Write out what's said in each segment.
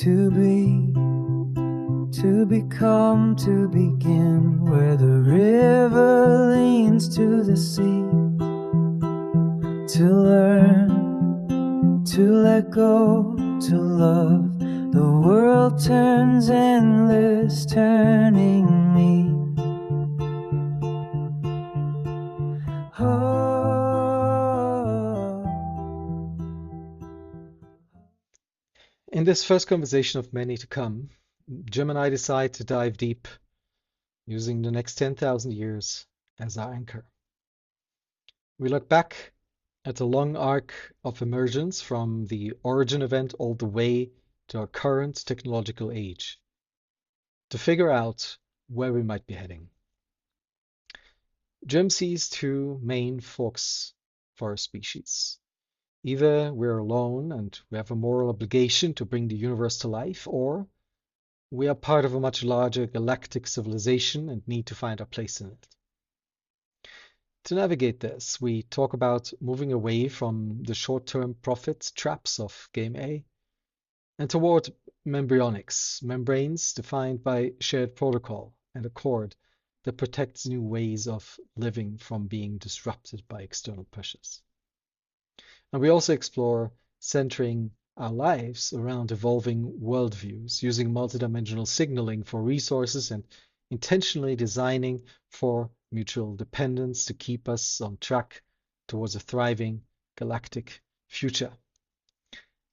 To be, to become, to begin, where the river leans to the sea. To learn, to let go, to love. The world turns endless, turning me. Oh. In this first conversation of many to come, Jim and I decide to dive deep using the next 10,000 years as our anchor. We look back at a long arc of emergence from the origin event all the way to our current technological age to figure out where we might be heading. Jim sees two main forks for our species. Either we're alone and we have a moral obligation to bring the universe to life, or we are part of a much larger galactic civilization and need to find our place in it. To navigate this, we talk about moving away from the short-term profit traps of Game A and toward membrionics, membranes defined by shared protocol and a cord that protects new ways of living from being disrupted by external pressures. And we also explore centering our lives around evolving worldviews, using multidimensional signaling for resources and intentionally designing for mutual dependence to keep us on track towards a thriving galactic future.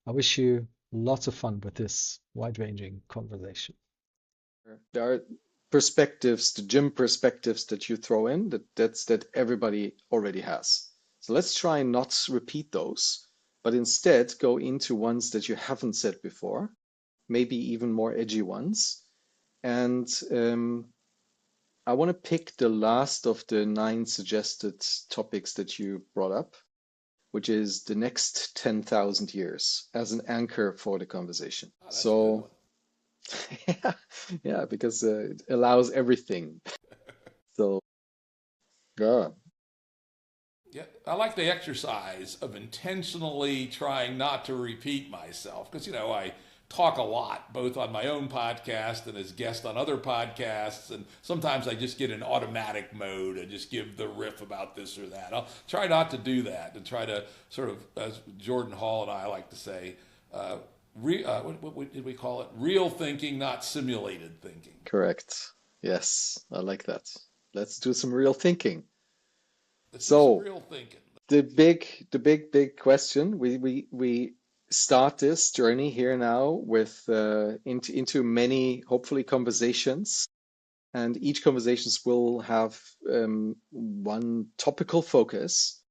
I wish you lots of fun with this wide-ranging conversation. There are perspectives, the Jim perspectives that you throw in that everybody already has. So let's try and not repeat those, but instead go into ones that you haven't said before, maybe even more edgy ones. And I want to pick the last of the 9 suggested topics that you brought up, which is the next 10,000 years as an anchor for the conversation. Oh, that's a good one. Yeah, because it allows everything. So, yeah. Yeah, I like the exercise of intentionally trying not to repeat myself because, I talk a lot, both on my own podcast and as guest on other podcasts. And sometimes I just get in automatic mode and just give the riff about this or that. I'll try not to do that and try to sort of, as Jordan Hall and I like to say, what did we call it? Real thinking, not simulated thinking. Correct. Yes, I like that. Let's do some real thinking. Let's do some So, real thinking. the big question. We start this journey here now with into many hopefully conversations, and each conversations will have one topical focus.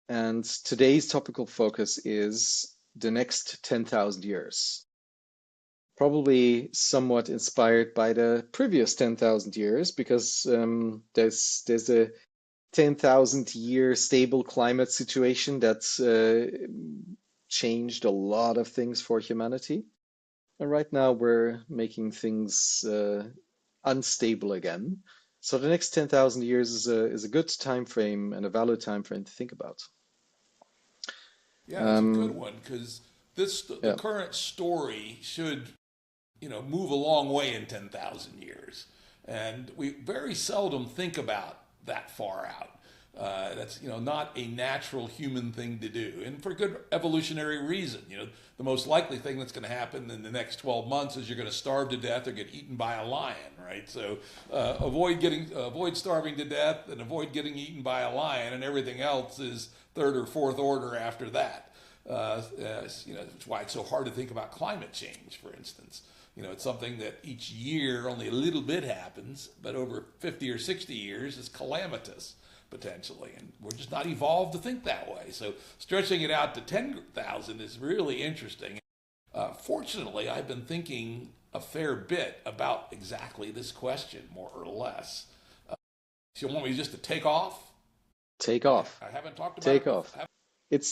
And today's topical focus is the next 10,000 years. Probably somewhat inspired by the previous 10,000 years, because there's a 10,000 year stable climate situation that's changed a lot of things for humanity. And right now we're making things unstable again. So the next 10,000 years is a good time frame and a valid time frame to think about. Yeah, it's a good one because the Yeah. current story should, move a long way in 10,000 years. And we very seldom think about that far out. That's not a natural human thing to do, and for good evolutionary reason. The most likely thing that's going to happen in the next 12 months is you're going to starve to death or get eaten by a lion, right? So avoid starving to death and avoid getting eaten by a lion, and everything else is third or fourth order after that. That's why it's so hard to think about climate change, for instance. It's something that each year only a little bit happens, but over 50 or 60 years is calamitous, potentially. And we're just not evolved to think that way. So stretching it out to 10,000 is really interesting. Fortunately, I've been thinking a fair bit about exactly this question, more or less. So you want me just to take off? Take off. I haven't talked about Take it. off. It's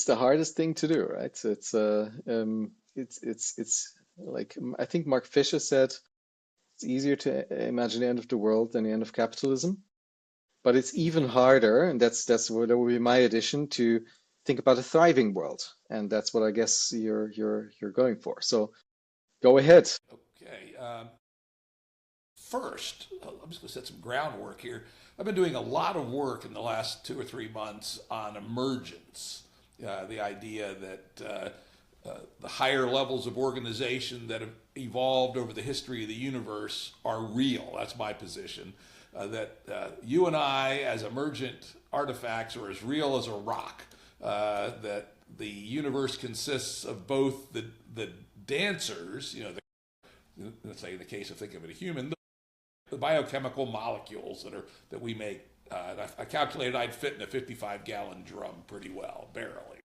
the hardest thing to do, right? So it's like, I think Mark Fisher said, it's easier to imagine the end of the world than the end of capitalism, but it's even harder, and that would be my addition, to think about a thriving world, and that's what I guess you're going for. So go ahead. Okay. First, I'm just going to set some groundwork here. I've been doing a lot of work in the last 2 or 3 months on emergence, the idea that the higher levels of organization that have evolved over the history of the universe are real. That's my position. That you and I, as emergent artifacts, are as real as a rock. That the universe consists of both the dancers, let's say in the case of think of it a human, the biochemical molecules that we make. I calculated I'd fit in a 55-gallon drum pretty well, barely.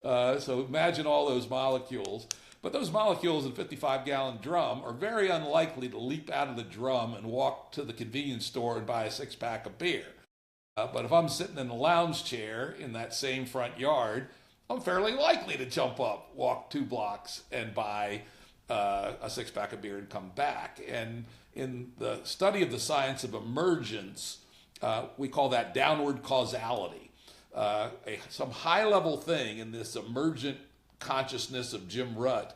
So imagine all those molecules. But those molecules in a 55-gallon drum are very unlikely to leap out of the drum and walk to the convenience store and buy a 6-pack of beer. But if I'm sitting in a lounge chair in that same front yard, I'm fairly likely to jump up, walk 2 blocks, and buy a 6-pack of beer and come back. And in the study of the science of emergence, we call that downward causality. Some high-level thing in this emergent consciousness of Jim Rutt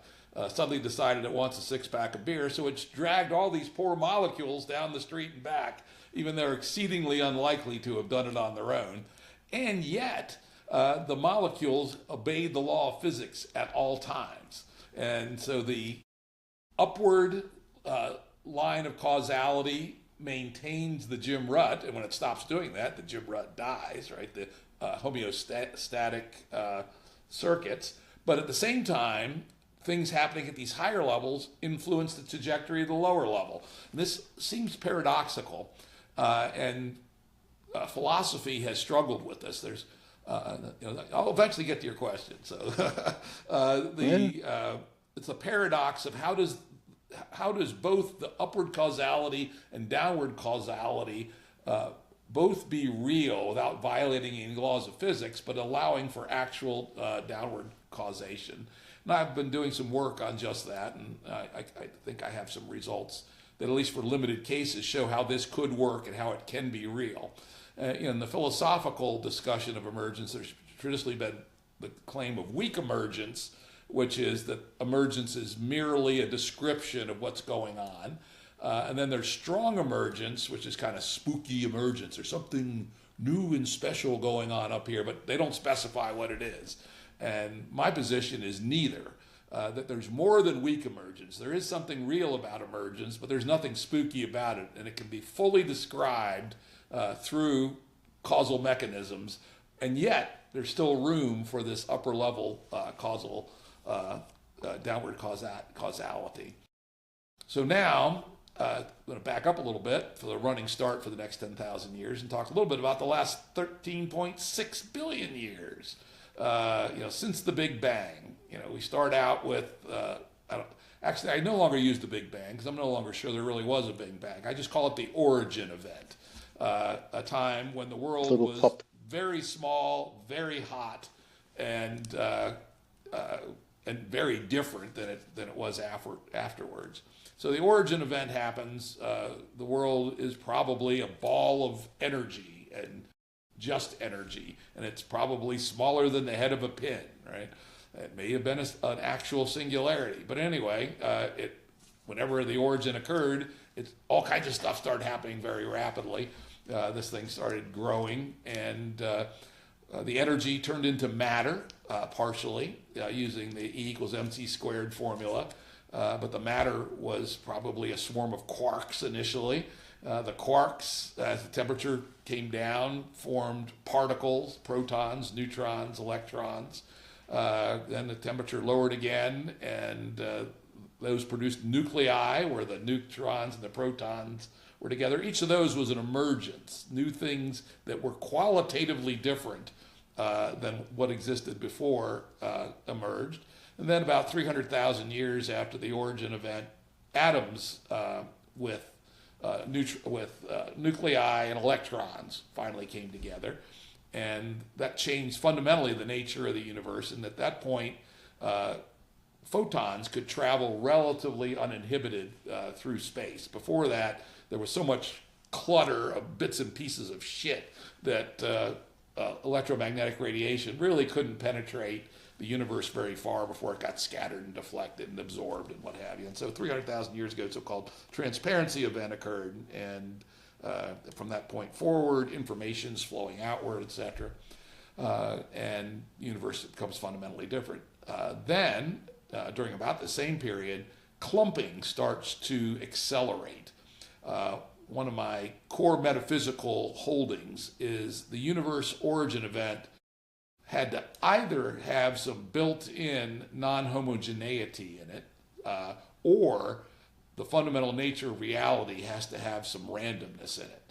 suddenly decided it wants a 6-pack of beer, so it's dragged all these poor molecules down the street and back, even they're exceedingly unlikely to have done it on their own. And yet, the molecules obeyed the law of physics at all times. And so the upward line of causality maintains the Jim Rutt, and when it stops doing that, the Jim Rutt dies, right? The homeostatic circuits. But at the same time, things happening at these higher levels influence the trajectory of the lower level. And this seems paradoxical, and philosophy has struggled with this. There's, I'll eventually get to your question. So, it's a paradox of how does both the upward causality and downward causality both be real without violating any laws of physics, but allowing for actual downward causation. And I've been doing some work on just that, and I think I have some results that, at least for limited cases, show how this could work and how it can be real. In the philosophical discussion of emergence, there's traditionally been the claim of weak emergence, which is that emergence is merely a description of what's going on. And then there's strong emergence, which is kind of spooky emergence. There's something new and special going on up here, but they don't specify what it is. And my position is neither, that there's more than weak emergence. There is something real about emergence, but there's nothing spooky about it, and it can be fully described through causal mechanisms, and yet there's still room for this upper level causal downward causality. So now, I'm going to back up a little bit for the running start for the next 10,000 years and talk a little bit about the last 13.6 billion years. Since the Big Bang, we start out with, I no longer use the Big Bang because I'm no longer sure there really was a Big Bang. I just call it the origin event, a time when the world was very small, very hot, and very different than it was afterwards. So the origin event happens. The world is probably a ball of energy and just energy, and it's probably smaller than the head of a pin, right? It may have been an actual singularity, but anyway, whenever the origin occurred, all kinds of stuff started happening very rapidly. This thing started growing, and the energy turned into matter, partially, using the E equals mc squared formula. But the matter was probably a swarm of quarks initially. The quarks, as the temperature came down, formed particles, protons, neutrons, electrons. Then the temperature lowered again, and those produced nuclei, where the neutrons and the protons were together. Each of those was an emergence, new things that were qualitatively different than what existed before emerged. And then about 300,000 years after the origin event, atoms with nuclei and electrons finally came together. And that changed fundamentally the nature of the universe. And at that point, photons could travel relatively uninhibited through space. Before that, there was so much clutter of bits and pieces of shit that electromagnetic radiation really couldn't penetrate the universe very far before it got scattered and deflected and absorbed and what have you. And so 300,000 years ago, so-called transparency event occurred, and from that point forward, information's flowing outward, etc., and the universe becomes fundamentally different. Then, during about the same period, clumping starts to accelerate. One of my core metaphysical holdings is the universe origin event had to either have some built-in non-homogeneity in it, or the fundamental nature of reality has to have some randomness in it.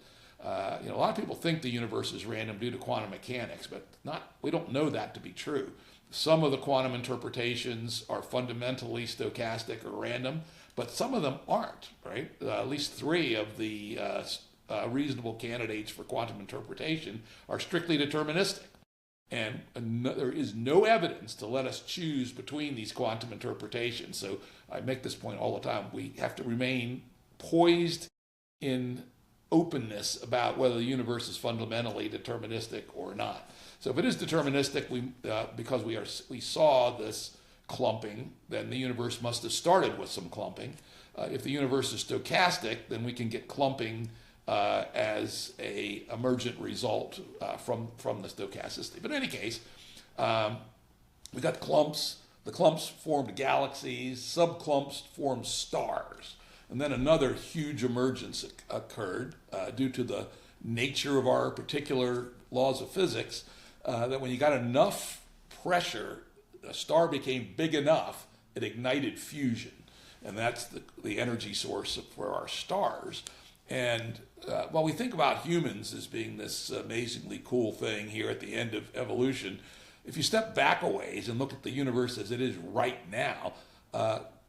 A lot of people think the universe is random due to quantum mechanics, but we don't know that to be true. Some of the quantum interpretations are fundamentally stochastic or random, but some of them aren't, right? At least 3 of the reasonable candidates for quantum interpretation are strictly deterministic. And there is no evidence to let us choose between these quantum interpretations. So I make this point all the time. We have to remain poised in openness about whether the universe is fundamentally deterministic or not. So if it is deterministic, because we saw this clumping, then the universe must have started with some clumping. If the universe is stochastic, then we can get clumping as a emergent result from the stochasticity. But in any case, we got clumps. The clumps formed galaxies. Subclumps formed stars. And then another huge emergence occurred due to the nature of our particular laws of physics, that when you got enough pressure, a star became big enough, it ignited fusion. And that's the energy source for our stars. And while we think about humans as being this amazingly cool thing here at the end of evolution, if you step back a ways and look at the universe as it is right now,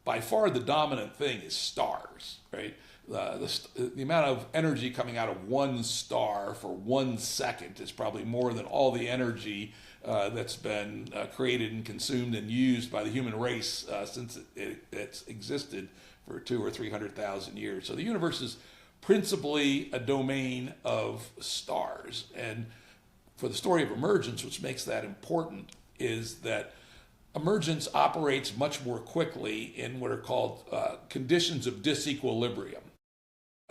by far the dominant thing is stars, right? The amount of energy coming out of one star for 1 second is probably more than all the energy that's been created and consumed and used by the human race since it's existed for 200,000 or 300,000 years. So the universe is principally a domain of stars. And for the story of emergence, which makes that important, is that emergence operates much more quickly in what are called conditions of disequilibrium.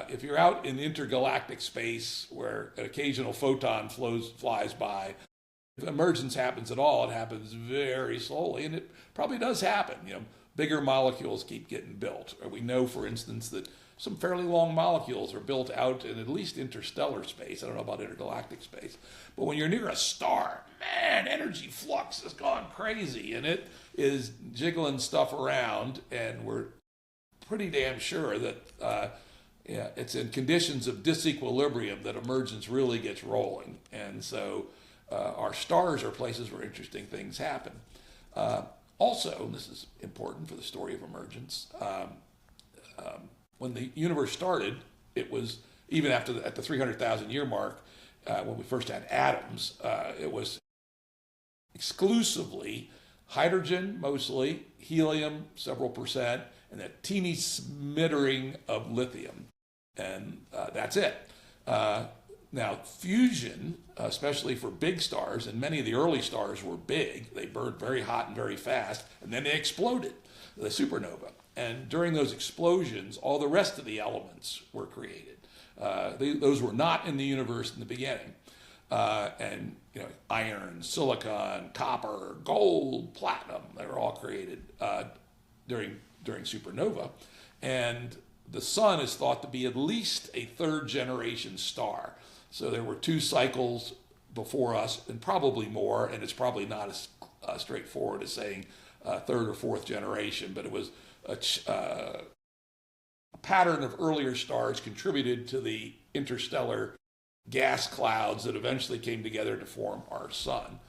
If you're out in intergalactic space where an occasional photon flies by, if emergence happens at all, it happens very slowly, and it probably does happen. Bigger molecules keep getting built. Or we know, for instance, that some fairly long molecules are built out in at least interstellar space. I don't know about intergalactic space. But when you're near a star, man, energy flux has gone crazy, and it is jiggling stuff around, and we're pretty damn sure that it's in conditions of disequilibrium that emergence really gets rolling. And so our stars are places where interesting things happen. Also, and this is important for the story of emergence, when the universe started, it was, even at the 300,000 year mark, when we first had atoms, it was exclusively hydrogen, mostly, helium, several percent, and a teeny smattering of lithium. And that's it. Now, fusion, especially for big stars, and many of the early stars were big, they burned very hot and very fast, and then they exploded, the supernova. And during those explosions, all the rest of the elements were created. Those were not in the universe in the beginning. And iron, silicon, copper, gold, platinum, they were all created during supernova. And the sun is thought to be at least a 3rd generation star. So there were 2 cycles before us, and probably more, and it's probably not as straightforward as saying 3rd or 4th generation, but it was a pattern of earlier stars contributed to the interstellar gas clouds that eventually came together to form our sun.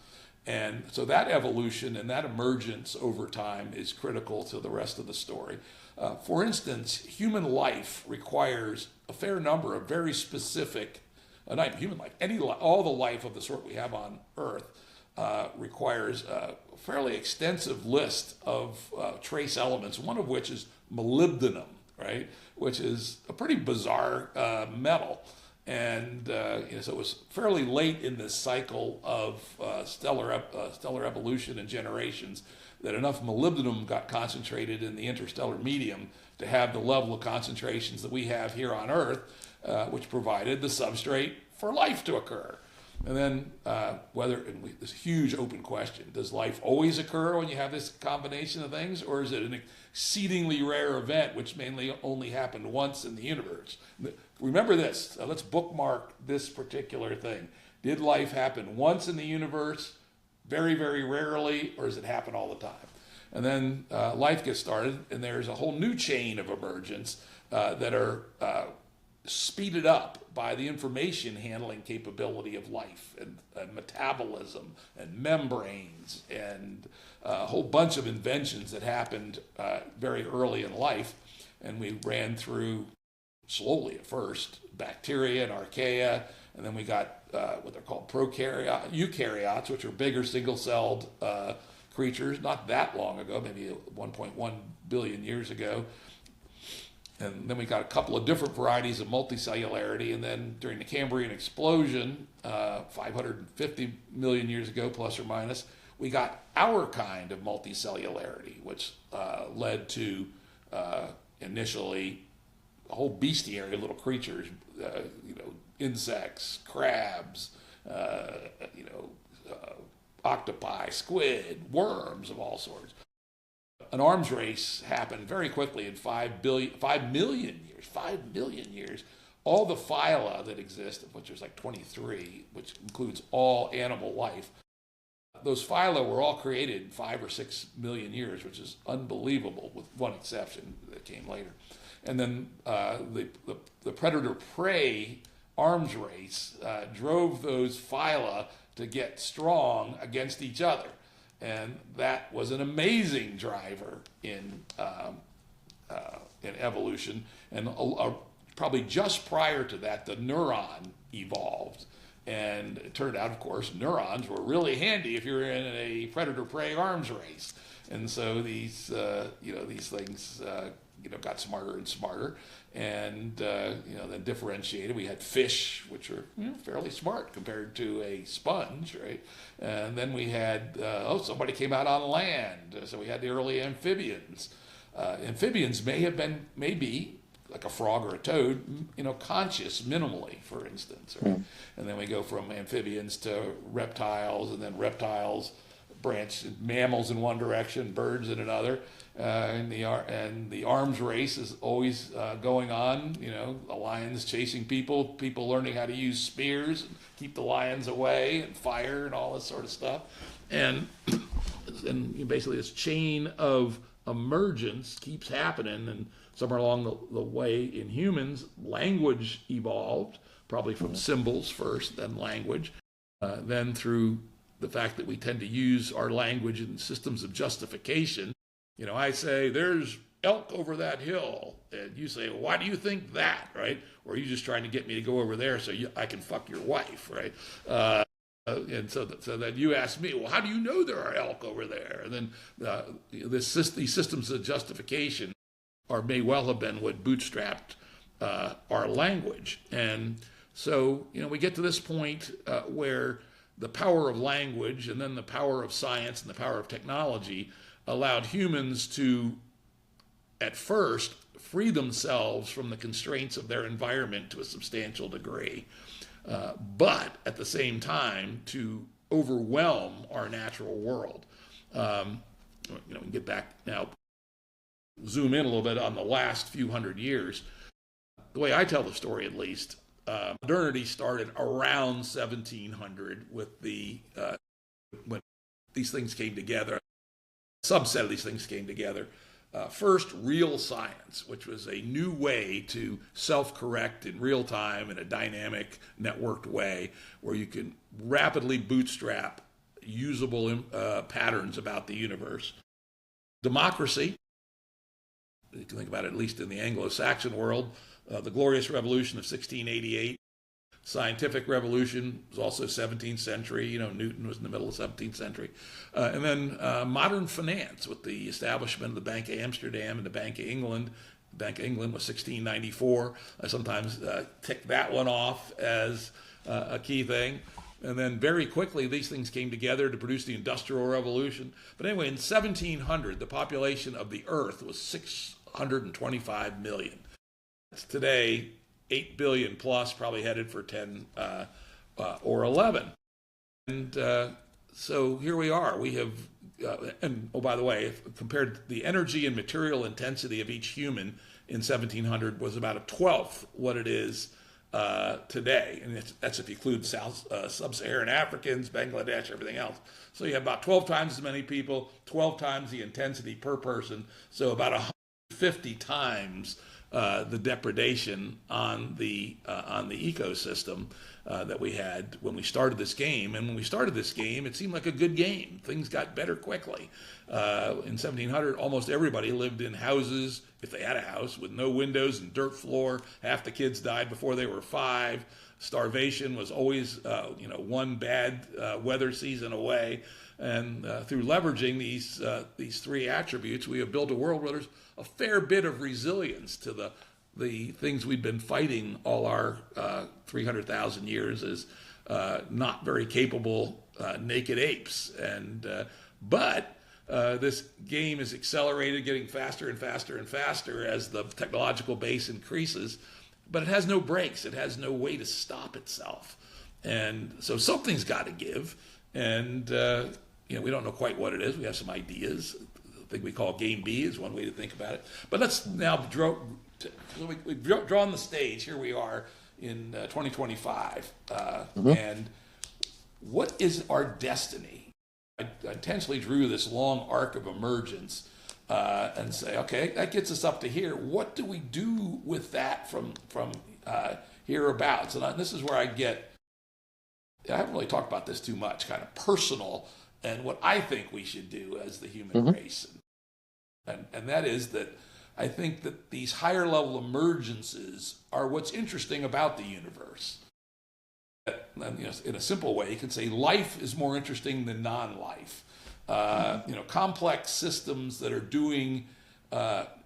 And so that evolution and that emergence over time is critical to the rest of the story. For instance, human life requires a fair number of very specific, not even human life, all the life of the sort we have on Earth requires a fairly extensive list of trace elements, one of which is molybdenum, right? Which is a pretty bizarre metal. And so it was fairly late in this cycle of stellar evolution and generations that enough molybdenum got concentrated in the interstellar medium to have the level of concentrations that we have here on Earth, which provided the substrate for life to occur. And then this huge open question, does life always occur when you have this combination of things, or is it an exceedingly rare event which mainly only happened once in the universe? Remember this, let's bookmark this particular thing. Did life happen once in the universe, very, very rarely, or does it happen all the time? And then life gets started, and there's a whole new chain of emergence that are speeded up by the information handling capability of life and metabolism and membranes and a whole bunch of inventions that happened very early in life. And we ran through, slowly at first, bacteria and archaea, and then we got what they're called eukaryotes, which are bigger single-celled creatures, not that long ago, maybe 1.1 billion years ago. And then we got a couple of different varieties of multicellularity. And then during the Cambrian explosion, 550 million years ago, plus or minus, we got our kind of multicellularity, which led to initially a whole bestiary of little creatures, insects, crabs, octopi, squid, worms of all sorts. An arms race happened very quickly in 5 million years. All the phyla that exist, of which there's like 23, which includes all animal life, those phyla were all created in 5 or 6 million years, which is unbelievable, with one exception that came later. And then the predator-prey arms race drove those phyla to get strong against each other. And that was an amazing driver in evolution. And probably just prior to that, the neuron evolved. And it turned out, of course, neurons were really handy if you're in a predator-prey arms race. And so these things got smarter and smarter, and then differentiated. We had fish, which are fairly smart compared to a sponge, right? And then we had somebody came out on land, so we had the early amphibians. Amphibians may be like a frog or a toad, conscious minimally, for instance, right? And then we go from amphibians to reptiles, and then reptiles branch mammals in one direction, birds in another. And the arms race is always going on. The lions chasing people learning how to use spears and keep the lions away, and fire and all this sort of stuff. And basically this chain of emergence keeps happening. And somewhere along the way in humans, language evolved, probably from symbols first, then language, then through the fact that we tend to use our language in systems of justification. I say, there's elk over that hill. And you say, well, why do you think that, right? Or are you just trying to get me to go over there so I can fuck your wife, right? And so that you ask me, well, how do you know there are elk over there? And then these systems of justification may well have been what bootstrapped our language. And so, we get to this point where the power of language and then the power of science and the power of technology allowed humans to, at first, free themselves from the constraints of their environment to a substantial degree, but at the same time to overwhelm our natural world. We can get back now, zoom in a little bit on the last few hundred years. The way I tell the story, at least, modernity started around 1700 with when these things came together. Subset of these things came together. First, real science, which was a new way to self-correct in real time in a dynamic, networked way, where you can rapidly bootstrap usable patterns about the universe. Democracy, you can think about it at least in the Anglo-Saxon world, the Glorious Revolution of 1688. Scientific revolution was also 17th century. Newton was in the middle of the 17th century. And then modern finance with the establishment of the Bank of Amsterdam and the Bank of England Bank of England was 1694. I sometimes tick that one off as a key thing. And then very quickly, these things came together to produce the Industrial Revolution. But anyway, in 1700, the population of the Earth was 625 million. Today, 8 billion plus, probably headed for 10 or 11. And so here we are. We have, and oh, by the way, compared the energy and material intensity of each human in 1700 was about a 12th what it is today. And that's if you include sub-Saharan Africans, Bangladesh, everything else. So you have about 12 times as many people, 12 times the intensity per person. So about 150 times the depredation on the ecosystem that we had when we started this game. And when we started this game, it seemed like a good game. Things got better quickly. In 1700, almost everybody lived in houses, if they had a house, with no windows and dirt floor. Half the kids died before they were 5. Starvation was always, one bad weather season away. And through leveraging these 3 attributes, we have built a world where there's a fair bit of resilience to the things we've been fighting all our 300,000 years as not very capable naked apes. But this game is accelerated, getting faster and faster and faster as the technological base increases. But it has no brakes. It has no way to stop itself. And so something's got to give. And we don't know quite what it is. We have some ideas. The thing we call Game B is one way to think about it. But let's now we've drawn the stage. Here we are in 2025. And what is our destiny? I intentionally drew this long arc of emergence and say, okay, that gets us up to here. What do we do with that from hereabouts? And this is where I haven't really talked about this too much, kind of personal, and what I think we should do as the human race. And that is that I think that these higher level emergences are what's interesting about the universe. And, in a simple way, you can say life is more interesting than non-life. Complex systems that are doing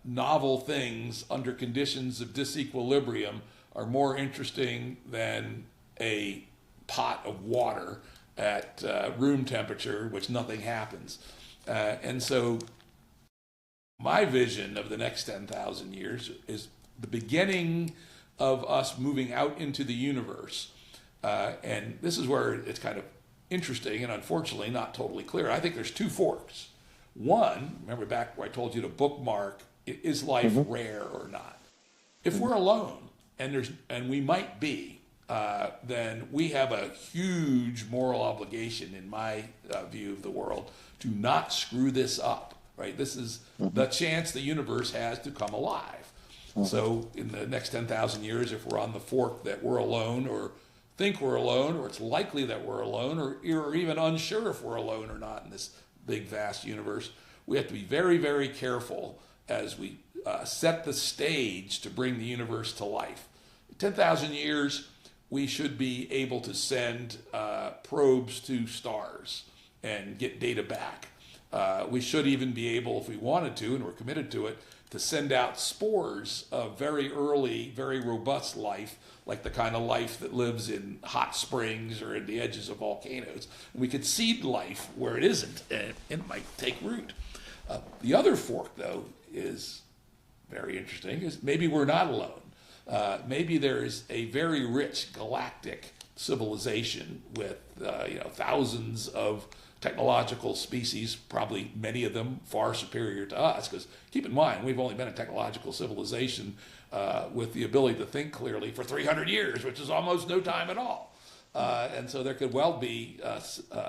novel things under conditions of disequilibrium are more interesting than a pot of water at room temperature, which nothing happens. And so my vision of the next 10,000 years is the beginning of us moving out into the universe. And this is where it's kind of interesting and unfortunately not totally clear. I think there's 2 forks. One, remember back where I told you to bookmark, is life rare or not? If we're alone, and we might be, then we have a huge moral obligation, in my view of the world, to not screw this up, right? This is the chance the universe has to come alive. So in the next 10,000 years, if we're on the fork that we're alone, or think we're alone, or it's likely that we're alone, or even unsure if we're alone or not in this big, vast universe, we have to be very, very careful as we set the stage to bring the universe to life. 10,000 years, we should be able to send probes to stars and get data back. We should even be able, if we wanted to, and we're committed to it, to send out spores of very early, very robust life, like the kind of life that lives in hot springs or in the edges of volcanoes. And we could seed life where it isn't, and it might take root. The other fork, though, is very interesting, is maybe we're not alone. Maybe there is a very rich galactic civilization with thousands of technological species, probably many of them far superior to us, because keep in mind, we've only been a technological civilization with the ability to think clearly for 300 years, which is almost no time at all. And so there could well be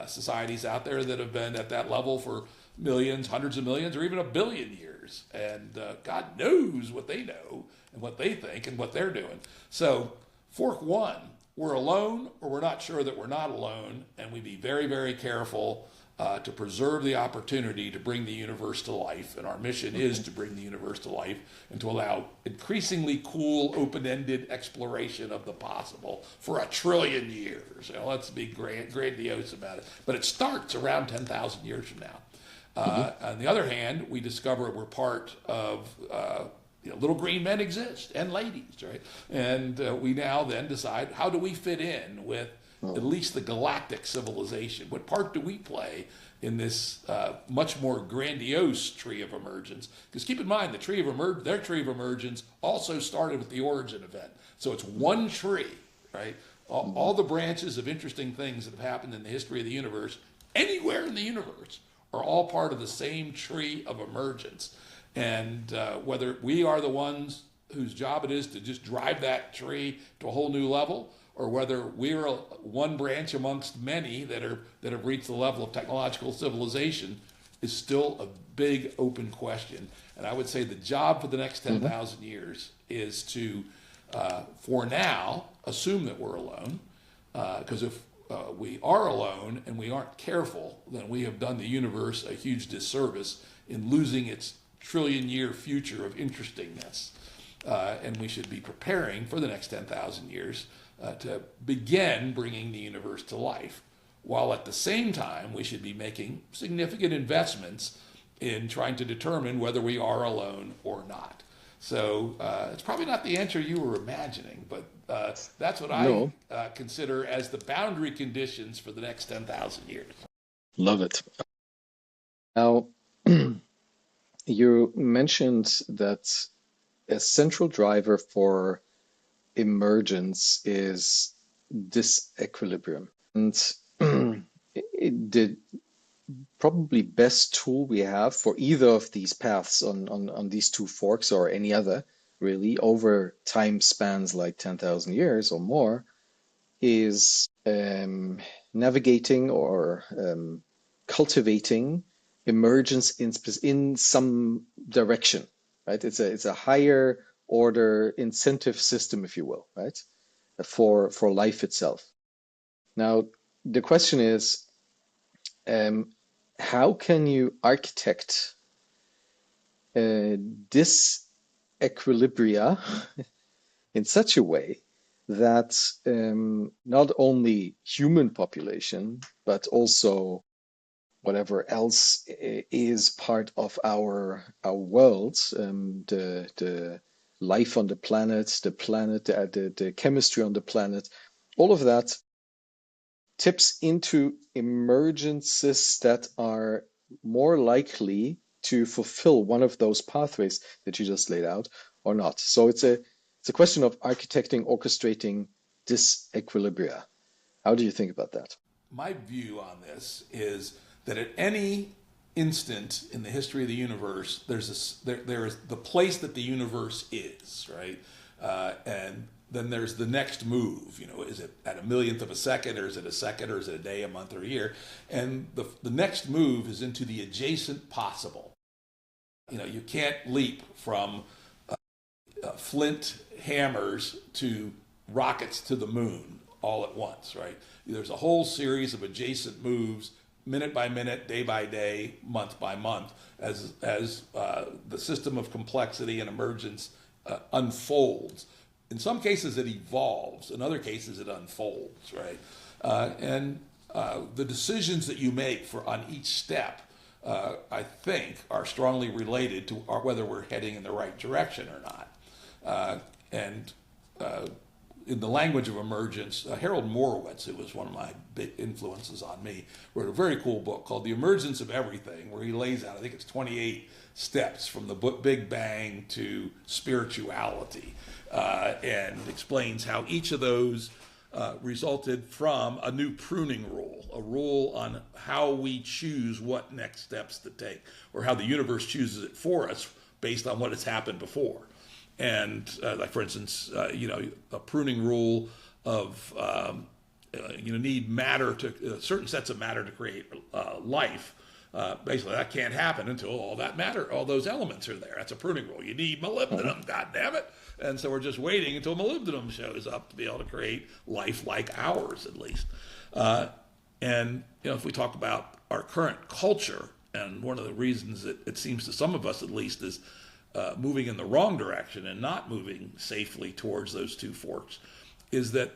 societies out there that have been at that level for millions, hundreds of millions, or even 1 billion years. And God knows what they know and what they think and what they're doing. So fork 1, we're alone, or we're not sure that we're not alone, and we be very, very careful to preserve the opportunity to bring the universe to life. And our mission is to bring the universe to life and to allow increasingly cool, open-ended exploration of the possible for 1 trillion years. Let's be grandiose about it. But it starts around 10,000 years from now. On the other hand, we discover we're part of little green men exist and ladies, right? And we now then decide, how do we fit in with at least the galactic civilization? What part do we play in this much more grandiose tree of emergence? Because keep in mind, their tree of emergence also started with the origin event. So it's one tree, right? All the branches of interesting things that have happened in the history of the universe, anywhere in the universe, are all part of the same tree of emergence. And whether we are the ones whose job it is to just drive that tree to a whole new level, or whether we're one branch amongst many that have reached the level of technological civilization, is still a big open question. And I would say the job for the next 10,000 years is to, for now, assume that we're alone. Because if we are alone and we aren't careful, then we have done the universe a huge disservice in losing its trillion-year future of interestingness. And we should be preparing for the next 10,000 years to begin bringing the universe to life, while at the same time we should be making significant investments in trying to determine whether we are alone or not. So it's probably not the answer you were imagining, but that's what I consider as the boundary conditions for the next 10,000 years. Love it. Now, you mentioned that a central driver for emergence is disequilibrium. And the probably best tool we have for either of these paths on these two forks, or any other really, over time spans like 10,000 years or more, is navigating or cultivating emergence in some direction, right? It's a higher order incentive system, if you will, right, for life itself. Now, the question is, how can you architect disequilibria in such a way that not only human population, but also whatever else is part of our world, the life on the planet, the chemistry on the planet, all of that tips into emergences that are more likely to fulfill one of those pathways that you just laid out or not. So it's a question of architecting, orchestrating disequilibria. How do you think about that? My view on this is that at any instant in the history of the universe, there is the place that the universe is, right? And then there's the next move. Is it at a millionth of a second, or is it a second, or is it a day, a month, or a year? And the next move is into the adjacent possible. You can't leap from flint hammers to rockets to the moon all at once, right? There's a whole series of adjacent moves, minute by minute, day by day, month by month, as the system of complexity and emergence unfolds. In some cases, it evolves. In other cases, it unfolds, right? And the decisions that you make on each step, I think, are strongly related to whether we're heading in the right direction or not. And in the language of emergence, Harold Morowitz, who was one of my big influences on me, wrote a very cool book called The Emergence of Everything, where he lays out, I think it's 28 steps from the Big Bang to spirituality, and explains how each of those resulted from a new pruning rule, a rule on how we choose what next steps to take, or how the universe chooses it for us based on what has happened before. And like, for instance, a pruning rule of need matter to certain sets of matter to create life. Basically, that can't happen until all those elements are there. That's a pruning rule. You need molybdenum, goddammit. And so we're just waiting until molybdenum shows up to be able to create life like ours, at least. And if we talk about our current culture, and one of the reasons that it seems to some of us, at least, is moving in the wrong direction and not moving safely towards those two forks, is that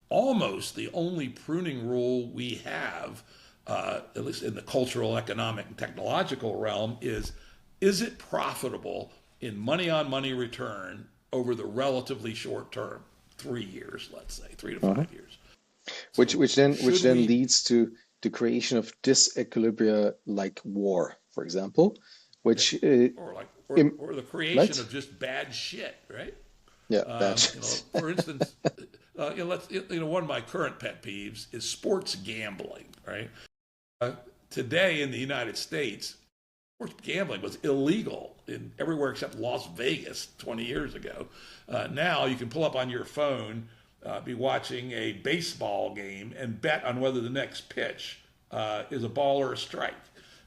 almost the only pruning rule we have, at least in the cultural, economic, and technological realm, is it profitable in money on money return over the relatively short term, 3 years, let's say, 3 to 5 years. Which So should then we, leads to the creation of disequilibria like war, for example, which or like, im or the creation right? of just bad shit, right? Yeah, bad. For instance, one of my current pet peeves is sports gambling, right? Uh, Today in the United States, sports gambling was illegal in everywhere except Las Vegas 20 years ago. Now you can pull up on your phone, be watching a baseball game, and bet on whether the next pitch is a ball or a strike.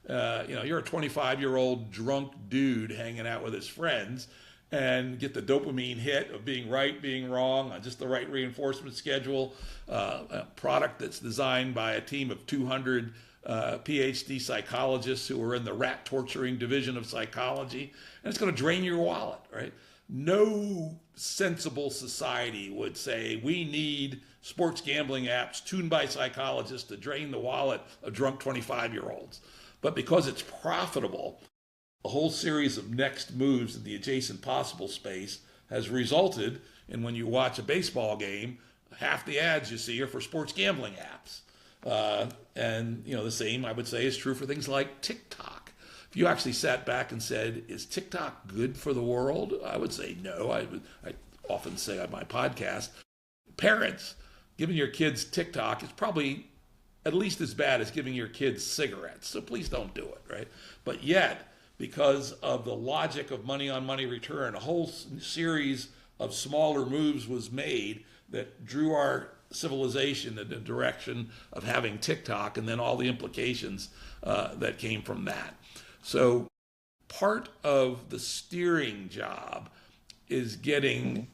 You're a 25-year-old drunk dude hanging out with his friends and get the dopamine hit of being right, being wrong, on just the right reinforcement schedule, a product that's designed by a team of 200 PhD psychologists who are in the rat torturing division of psychology, and it's going to drain your wallet, right? No sensible society would say we need sports gambling apps tuned by psychologists to drain the wallet of drunk 25-year-olds. But because it's profitable, a whole series of next moves in the adjacent possible space has resulted in, when you watch a baseball game, half the ads you see are for sports gambling apps. And the same, I would say, is true for things like TikTok. If you actually sat back and said, is TikTok good for the world? I would say no. I often say on my podcast, parents, giving your kids TikTok is probably at least as bad as giving your kids cigarettes. So please don't do it, right? But yet, because of the logic of money on money return, a whole series of smaller moves was made that drew our civilization in the direction of having TikTok, and then all the implications that came from that. So part of the steering job is getting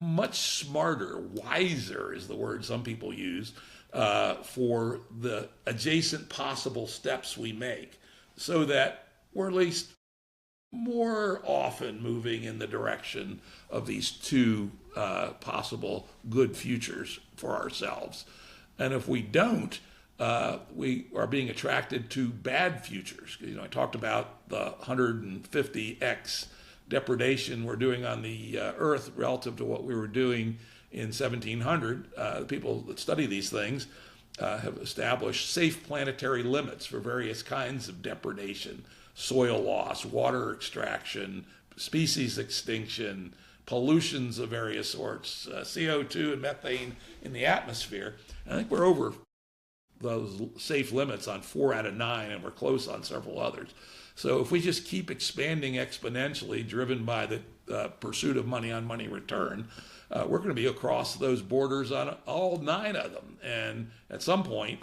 much smarter, wiser is the word some people use, for the adjacent possible steps we make, so that we're at least more often moving in the direction of these two possible good futures for ourselves. And if we don't, we are being attracted to bad futures. I talked about the 150x depredation we're doing on the Earth relative to what we were doing in 1700. The people that study these things have established safe planetary limits for various kinds of depredation: soil loss, water extraction, species extinction, pollutions of various sorts, CO2 and methane in the atmosphere. I think we're over those safe limits on 4 out of 9, and we're close on several others. So if we just keep expanding exponentially, driven by the pursuit of money on money return, we're going to be across those borders on all 9 of them. And at some point,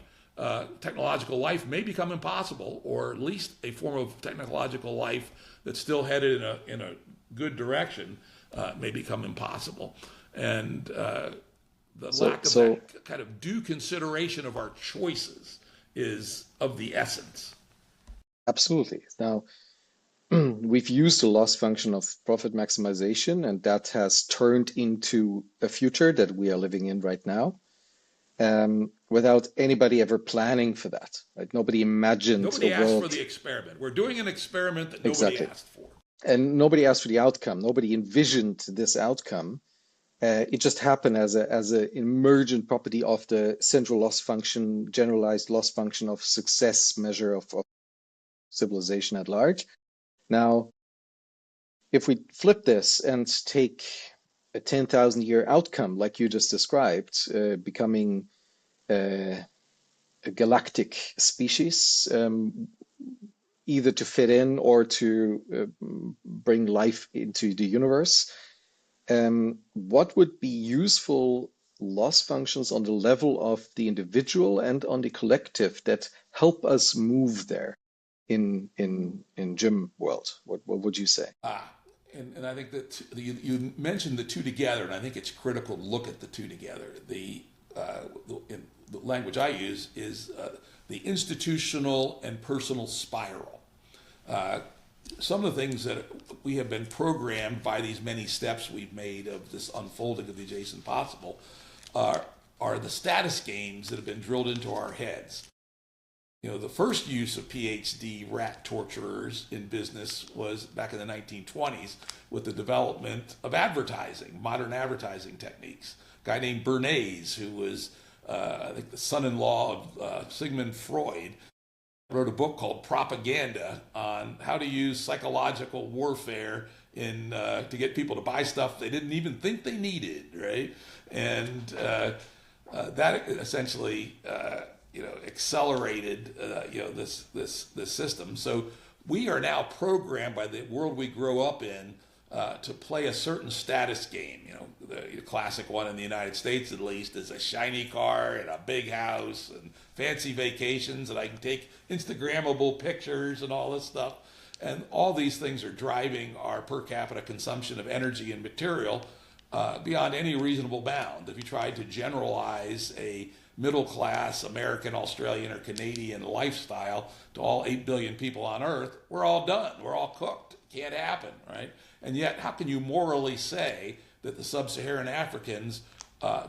technological life may become impossible, or at least a form of technological life that's still headed in a good direction may become impossible. And the lack of that kind of due consideration of our choices is of the essence. Absolutely. Now, we've used the loss function of profit maximization, and that has turned into a future that we are living in right now, without anybody ever planning for that. Right? Nobody imagined Nobody a asked world. For the experiment. We're doing an experiment that nobody Exactly. asked for. And nobody asked for the outcome. Nobody envisioned this outcome. It just happened as an emergent property of the central loss function, generalized loss function of success measure of civilization at large. Now, if we flip this and take a 10,000-year outcome, like you just described, becoming a galactic species, either to fit in or to bring life into the universe, what would be useful loss functions on the level of the individual and on the collective that help us move there in Jim world? What would you say? And I think that you mentioned the two together, and I think it's critical to look at the two together. The language I use is the institutional and personal spiral. Some of the things that we have been programmed by these many steps we've made of this unfolding of the adjacent possible are the status games that have been drilled into our heads. The first use of PhD rat torturers in business was back in the 1920s with the development of advertising, modern advertising techniques. A guy named Bernays, who was, I think, the son-in-law of Sigmund Freud, wrote a book called Propaganda on how to use psychological warfare to get people to buy stuff they didn't even think they needed, right? And that essentially accelerated this system. So we are now programmed by the world we grow up in to play a certain status game. The classic one in the United States, at least, is a shiny car and a big house and fancy vacations, and I can take Instagrammable pictures and all this stuff. And all these things are driving our per capita consumption of energy and material beyond any reasonable bound. If you tried to generalize a middle class American, Australian, or Canadian lifestyle to all 8 billion people on Earth, we're all done. We're all cooked. Can't happen, right? And yet, how can you morally say that the sub-Saharan Africans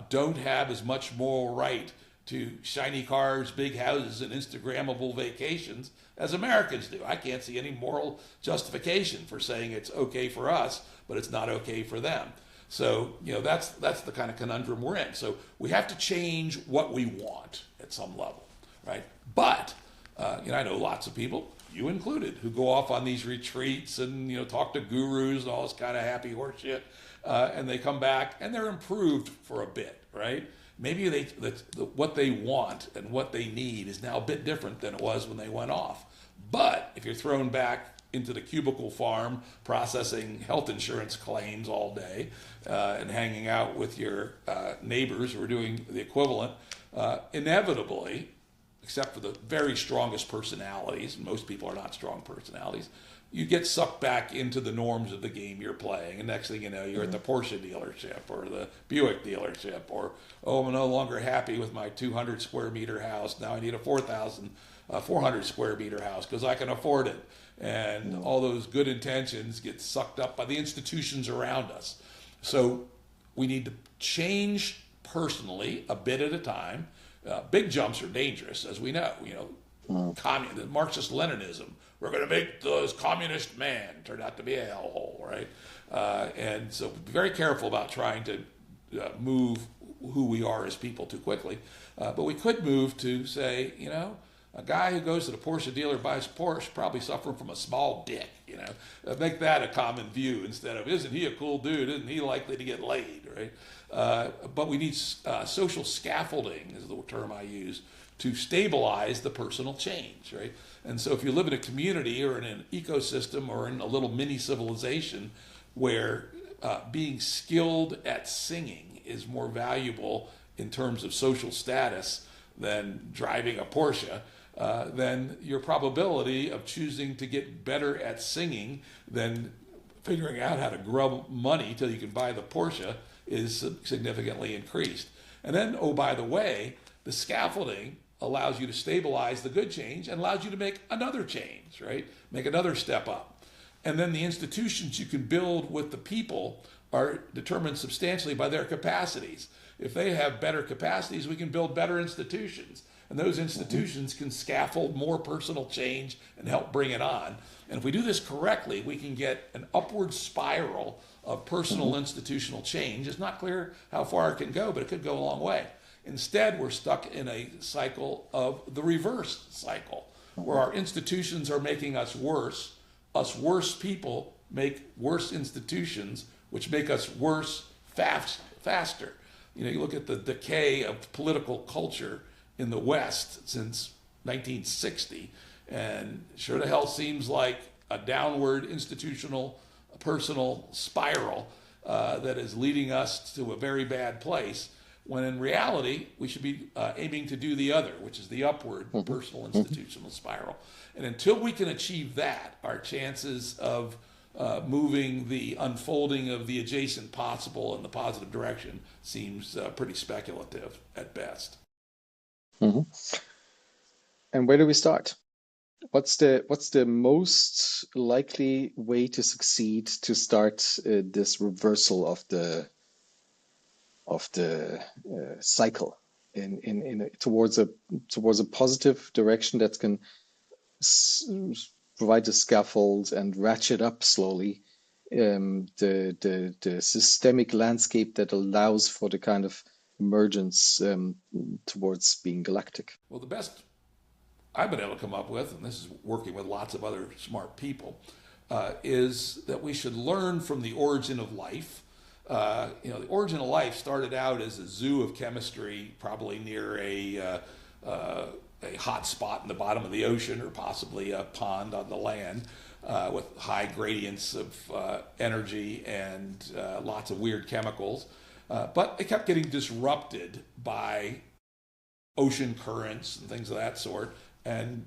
don't have as much moral right to shiny cars, big houses, and Instagrammable vacations as Americans do? I can't see any moral justification for saying it's okay for us, but it's not okay for them. So, that's the kind of conundrum we're in. So we have to change what we want at some level, right? But, I know lots of people, you included, who go off on these retreats and, talk to gurus and all this kind of happy horse shit, and they come back and they're improved for a bit, right? Maybe what they want and what they need is now a bit different than it was when they went off. But if you're thrown back into the cubicle farm processing health insurance claims all day and hanging out with your neighbors who are doing the equivalent, inevitably, except for the very strongest personalities, and most people are not strong personalities, you get sucked back into the norms of the game you're playing. And next thing you know, you're at the Porsche dealership or the Buick dealership, or, I'm no longer happy with my 200 square meter house. Now I need a 400 square meter house because I can afford it. And all those good intentions get sucked up by the institutions around us. So we need to change personally a bit at a time. Big jumps are dangerous, as we know. Marxist-Leninism. We're going to make those communist man turn out to be a hellhole, right? And so be very careful about trying to move who we are as people too quickly. But we could move to say, a guy who goes to the Porsche dealer buys Porsche probably suffering from a small dick, Make that a common view instead of, isn't he a cool dude? Isn't he likely to get laid, right? But we need social scaffolding, is the term I use, to stabilize the personal change, right? And so if you live in a community or in an ecosystem or in a little mini civilization where being skilled at singing is more valuable in terms of social status than driving a Porsche, then your probability of choosing to get better at singing than figuring out how to grub money till you can buy the Porsche is significantly increased. And then, by the way, the scaffolding allows you to stabilize the good change and allows you to make another change, right? Make another step up. And then the institutions you can build with the people are determined substantially by their capacities. If they have better capacities, we can build better institutions. And those institutions can scaffold more personal change and help bring it on. And if we do this correctly, we can get an upward spiral of personal institutional change. It's not clear how far it can go, but it could go a long way. Instead, we're stuck in a cycle of the reverse cycle, where our institutions are making us worse people make worse institutions, which make us worse faster. You look at the decay of political culture in the West since 1960, and sure the hell seems like a downward institutional personal spiral that is leading us to a very bad place, when in reality we should be aiming to do the other, which is the upward personal institutional spiral. And until we can achieve that, our chances of moving the unfolding of the adjacent possible in the positive direction seems pretty speculative at best. And where do we start? What's the most likely way to succeed to start this reversal of the cycle? towards a positive direction that can provide a scaffold and ratchet up slowly the systemic landscape that allows for the kind of emergence towards being galactic. Well, the best I've been able to come up with, and this is working with lots of other smart people, is that we should learn from the origin of life. The origin of life started out as a zoo of chemistry, probably near a hot spot in the bottom of the ocean, or possibly a pond on the land, with high gradients of energy and lots of weird chemicals. But it kept getting disrupted by ocean currents and things of that sort, and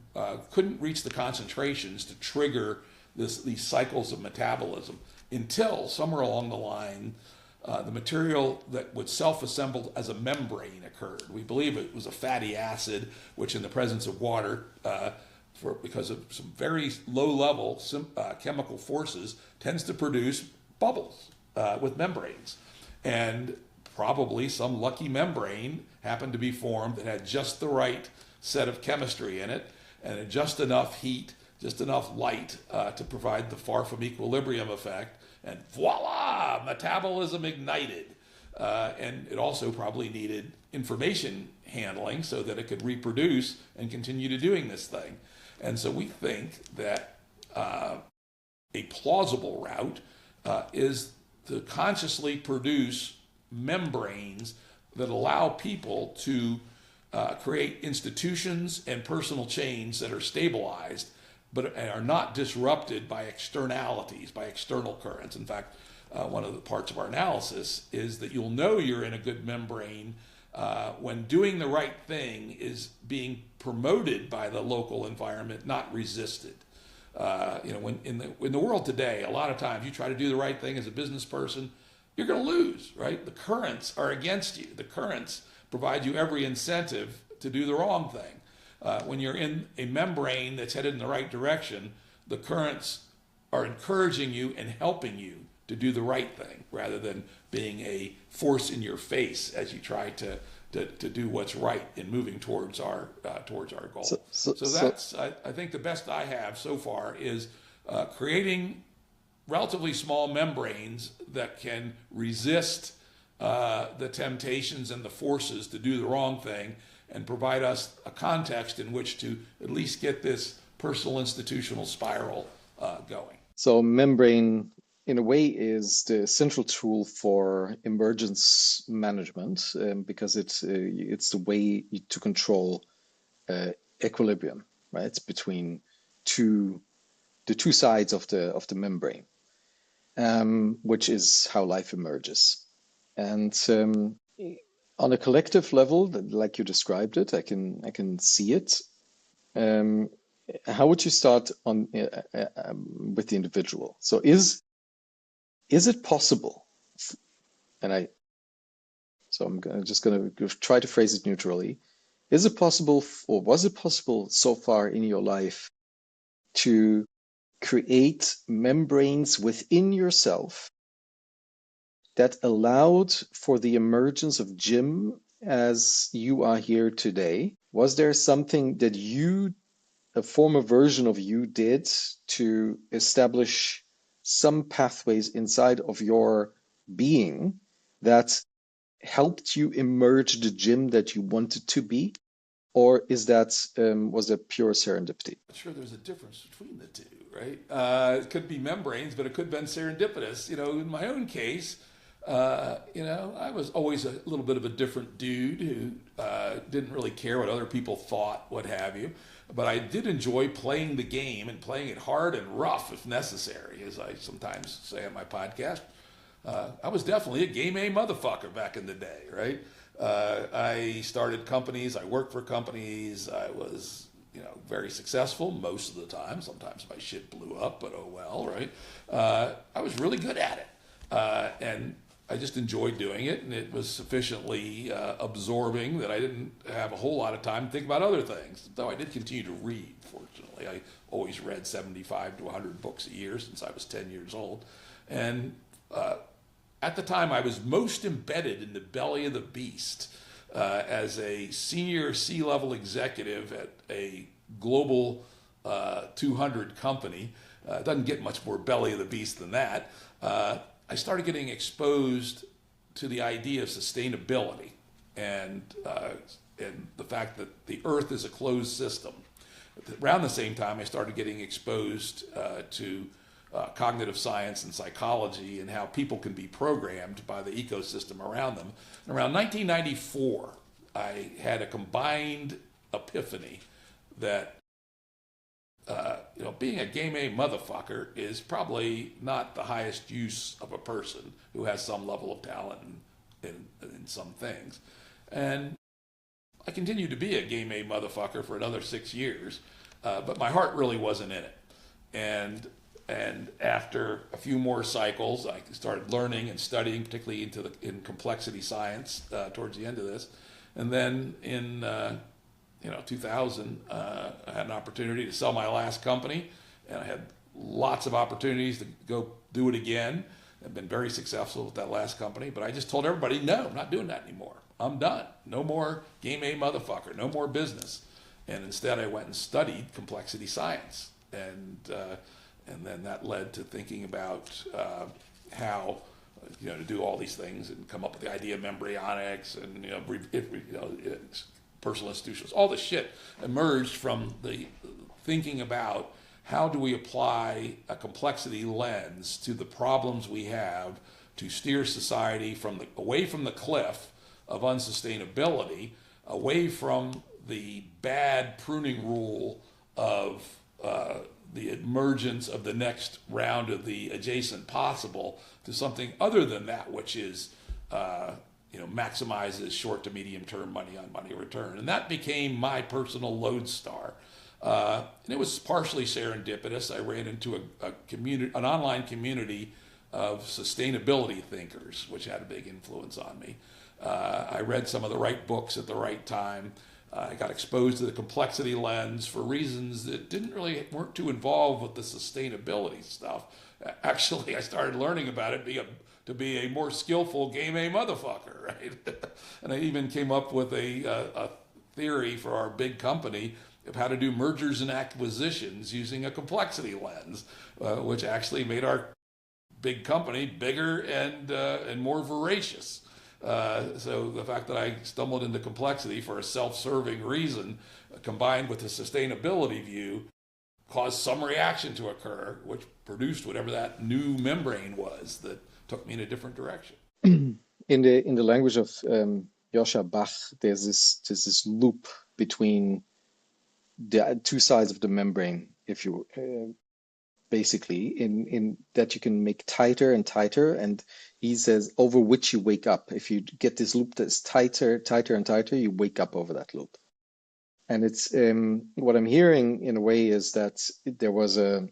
couldn't reach the concentrations to trigger these cycles of metabolism until somewhere along the line, the material that would self-assemble as a membrane occurred. We believe it was a fatty acid, which in the presence of water, because of some very low-level chemical forces, tends to produce bubbles with membranes. And probably some lucky membrane happened to be formed that had just the right set of chemistry in it, and just enough heat, just enough light to provide the far from equilibrium effect, and voila, metabolism ignited. And it also probably needed information handling so that it could reproduce and continue to doing this thing. And so we think that a plausible route is to consciously produce membranes that allow people to create institutions and personal chains that are stabilized, but are not disrupted by externalities, by external currents. In fact, one of the parts of our analysis is that you'll know you're in a good membrane when doing the right thing is being promoted by the local environment, not resisted. When in the world today, a lot of times you try to do the right thing as a business person, you're going to lose, right? The currents are against you. The currents provide you every incentive to do the wrong thing. When you're in a membrane that's headed in the right direction, the currents are encouraging you and helping you to do the right thing, rather than being a force in your face as you try to do what's right in moving towards our goal. So that's, I think the best I have so far is creating relatively small membranes that can resist the temptations and the forces to do the wrong thing, and provide us a context in which to at least get this personal institutional spiral going. So membrane, in a way, is the central tool for emergence management because it's the way to control equilibrium, right? It's between the two sides of the membrane, which is how life emerges. And on a collective level, like you described it, I can see it. How would you start on with the individual? So is it possible? And I'm just going to try to phrase it neutrally. Is it possible, or was it possible so far in your life to create membranes within yourself that allowed for the emergence of Jim as you are here today? Was there something that a former version of you did to establish some pathways inside of your being that helped you emerge the Jim that you wanted to be? Or was that pure serendipity? I'm sure there's a difference between the two, right? It could be membranes, but it could have been serendipitous. In my own case, I was always a little bit of a different dude who didn't really care what other people thought, what have you. But I did enjoy playing the game and playing it hard and rough if necessary, as I sometimes say on my podcast. I was definitely a game A motherfucker back in the day, right? I started companies, I worked for companies, I was very successful most of the time. Sometimes my shit blew up, but oh well, right? I was really good at it. And I just enjoyed doing it, and it was sufficiently absorbing that I didn't have a whole lot of time to think about other things, though I did continue to read, fortunately. I always read 75 to 100 books a year since I was 10 years old. And at the time, I was most embedded in the belly of the beast. as a senior C-level executive at a global 200 company. It doesn't get much more belly of the beast than that. I started getting exposed to the idea of sustainability and the fact that the Earth is a closed system. Around the same time, I started getting exposed to cognitive science and psychology and how people can be programmed by the ecosystem around them. And around 1994, I had a combined epiphany that being a game A motherfucker is probably not the highest use of a person who has some level of talent in some things. And I continued to be a game A motherfucker for another 6 years, but my heart really wasn't in it. And after a few more cycles, I started learning and studying, particularly in complexity science towards the end of this. And then in 2000, I had an opportunity to sell my last company, and I had lots of opportunities to go do it again. I've been very successful with that last company, but I just told everybody, no, I'm not doing that anymore. I'm done. No more game A motherfucker, no more business. And instead I went and studied complexity science. And then that led to thinking about how to do all these things and come up with the idea of embryonics and personal institutions. All this shit emerged from the thinking about how do we apply a complexity lens to the problems we have to steer society away from the cliff of unsustainability, away from the bad pruning rule of the emergence of the next round of the adjacent possible to something other than that, which is maximizes short to medium term money on money return. And that became my personal lodestar. And it was partially serendipitous. I ran into an online community of sustainability thinkers, which had a big influence on me. I read some of the right books at the right time. I got exposed to the complexity lens for reasons that weren't too involved with the sustainability stuff. Actually, I started learning about it to be a more skillful game A motherfucker, right? And I even came up with a theory for our big company of how to do mergers and acquisitions using a complexity lens, which actually made our big company bigger and more voracious. So the fact that I stumbled into complexity for a self-serving reason, combined with the sustainability view, caused some reaction to occur, which produced whatever that new membrane was that took me in a different direction. In the language of Joscha Bach, there's this loop between the two sides of the membrane, if you basically in that you can make tighter and tighter, and he says over which you wake up. If you get this loop that's tighter and tighter, you wake up over that loop. And it's what I'm hearing in a way is that there was a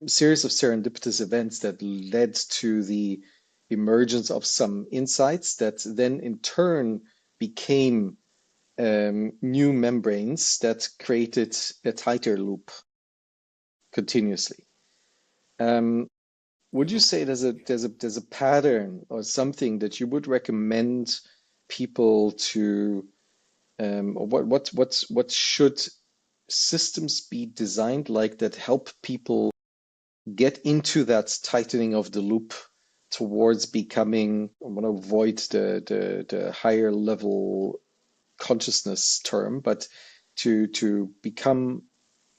series of serendipitous events that led to the emergence of some insights that then in turn became new membranes that created a tighter loop continuously. Would you say there's a pattern or something that you would recommend people to, or what should systems be designed like that help people get into that tightening of the loop towards becoming, I want to avoid the higher level consciousness term, but to become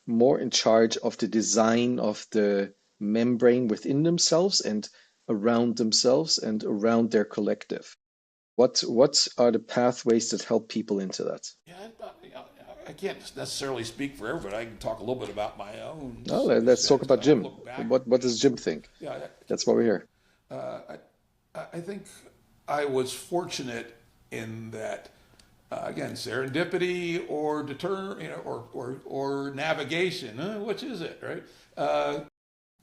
more in charge of the design of the membrane within themselves and around themselves and around their collective? What are the pathways that help people into that? Yeah, I can't necessarily speak for everybody. I can talk a little bit about my own. Oh, let's talk about Jim. What does Jim think? Yeah, that's why we're here. I think I was fortunate in that. Again, serendipity or or navigation. Which is it, right?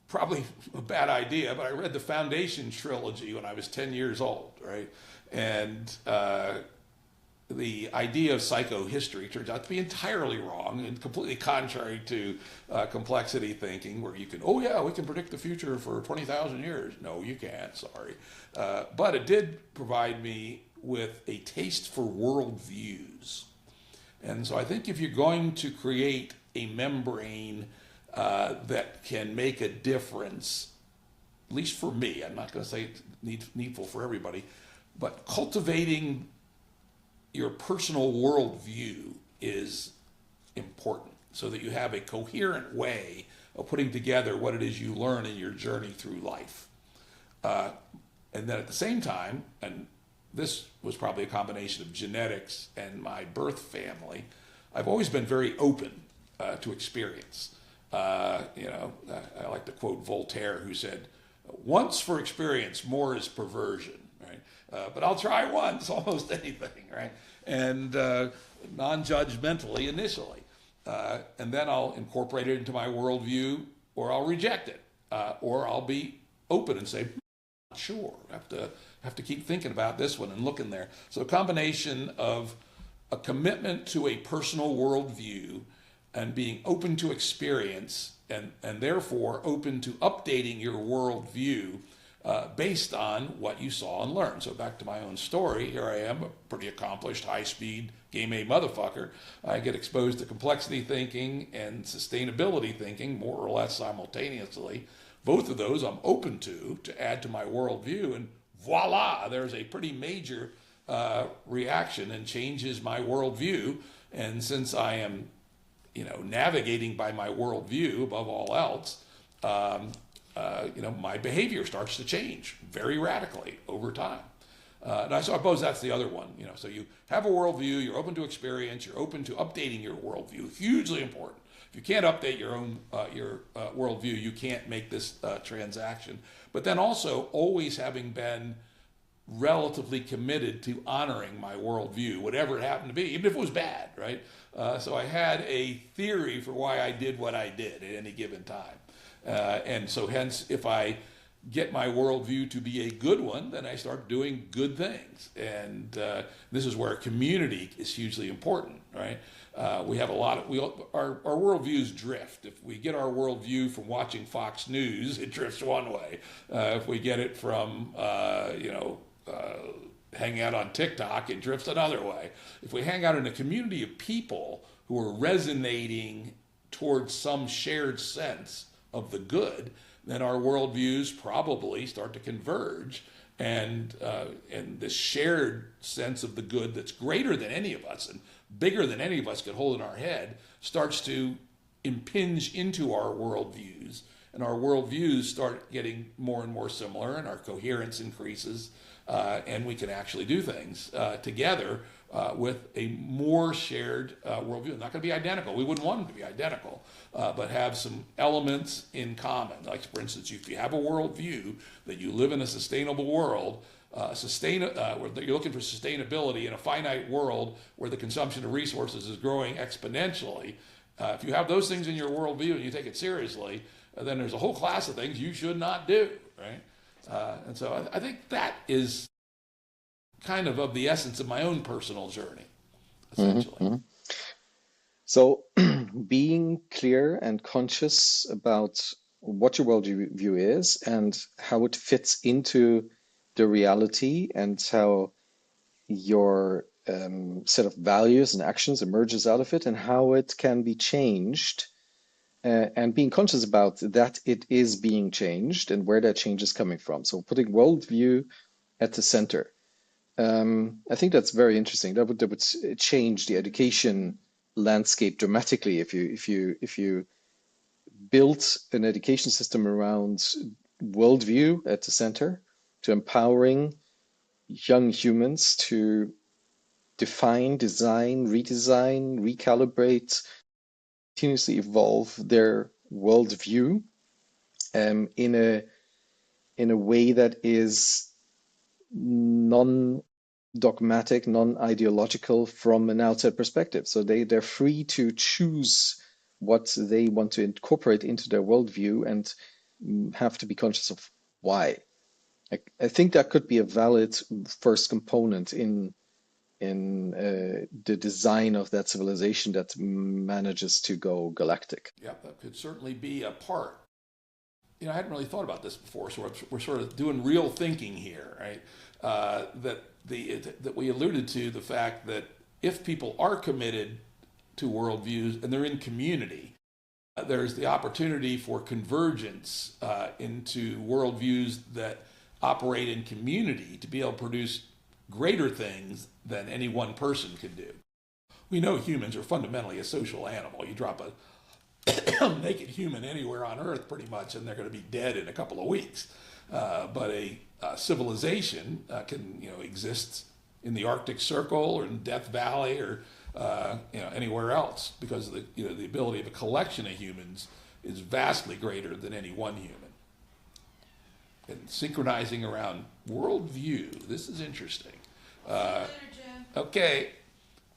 Probably a bad idea, but I read the Foundation trilogy when I was 10 years old, right? And the idea of psychohistory turns out to be entirely wrong and completely contrary to complexity thinking, where you can, we can predict the future for 20,000 years. No, you can't, sorry. But it did provide me with a taste for worldviews. And so I think if you're going to create a membrane that can make a difference, at least for me, I'm not going to say it's needful for everybody, but cultivating your personal worldview is important so that you have a coherent way of putting together what it is you learn in your journey through life. And then at the same time, and this was probably a combination of genetics and my birth family, I've always been very open to experience. I like to quote Voltaire, who said, "Once for experience, more is perversion." Right? But I'll try once, almost anything, right? And non-judgmentally initially. And then I'll incorporate it into my worldview, or I'll reject it, or I'll be open and say, "Not sure. Have to keep thinking about this one and looking there." So a combination of a commitment to a personal worldview and being open to experience, and therefore open to updating your worldview based on what you saw and learned. So back to my own story, here I am, a pretty accomplished, high-speed, game A motherfucker. I get exposed to complexity thinking and sustainability thinking more or less simultaneously. Both of those I'm open to add to my worldview, and voila, there's a pretty major reaction and changes my worldview. And since I am navigating by my worldview above all else, my behavior starts to change very radically over time. And I suppose that's the other one. So you have a worldview, you're open to experience, you're open to updating your worldview. Hugely important. If you can't update your own worldview, you can't make this transaction. But then also always having been relatively committed to honoring my worldview, whatever it happened to be, even if it was bad, right? So I had a theory for why I did what I did at any given time. And so hence, if I get my worldview to be a good one, then I start doing good things. And this is where community is hugely important, right? We have our worldviews drift. If we get our worldview from watching Fox News, it drifts one way. If we get it from, hanging out on TikTok, it drifts another way. If we hang out in a community of people who are resonating towards some shared sense of the good, then our worldviews probably start to converge, and this shared sense of the good that's greater than any of us and bigger than any of us could hold in our head starts to impinge into our worldviews, and our worldviews start getting more and more similar, and our coherence increases, and we can actually do things together with a more shared worldview. Not going to be identical. We wouldn't want them to be identical, but have some elements in common. Like, for instance, if you have a worldview that you live in a sustainable world, where you're looking for sustainability in a finite world where the consumption of resources is growing exponentially, if you have those things in your worldview and you take it seriously, then there's a whole class of things you should not do, right? And so I think that is kind of the essence of my own personal journey, essentially. Mm-hmm. So being clear and conscious about what your worldview is and how it fits into the reality and how your set of values and actions emerges out of it and how it can be changed, and being conscious about that it is being changed and where that change is coming from. So putting worldview at the center. I think that's very interesting. That would change the education landscape dramatically if you built an education system around worldview at the center, to empowering young humans to define, design, redesign, recalibrate, continuously evolve their worldview in a way that is non-dogmatic, non-ideological from an outside perspective. So they're free to choose what they want to incorporate into their worldview and have to be conscious of why. I think that could be a valid first component in the design of that civilization that manages to go galactic. Yeah, that could certainly be a part. I hadn't really thought about this before, so we're sort of doing real thinking here, right? That that we alluded to the fact that if people are committed to worldviews and they're in community, there's the opportunity for convergence into worldviews that operate in community to be able to produce greater things than any one person can do. We know humans are fundamentally a social animal. You drop a naked human anywhere on Earth pretty much and they're going to be dead in a couple of weeks. But a civilization can exist in the Arctic Circle or in Death Valley or anywhere else, because the ability of a collection of humans is vastly greater than any one human. And synchronizing around worldview, this is interesting. Okay,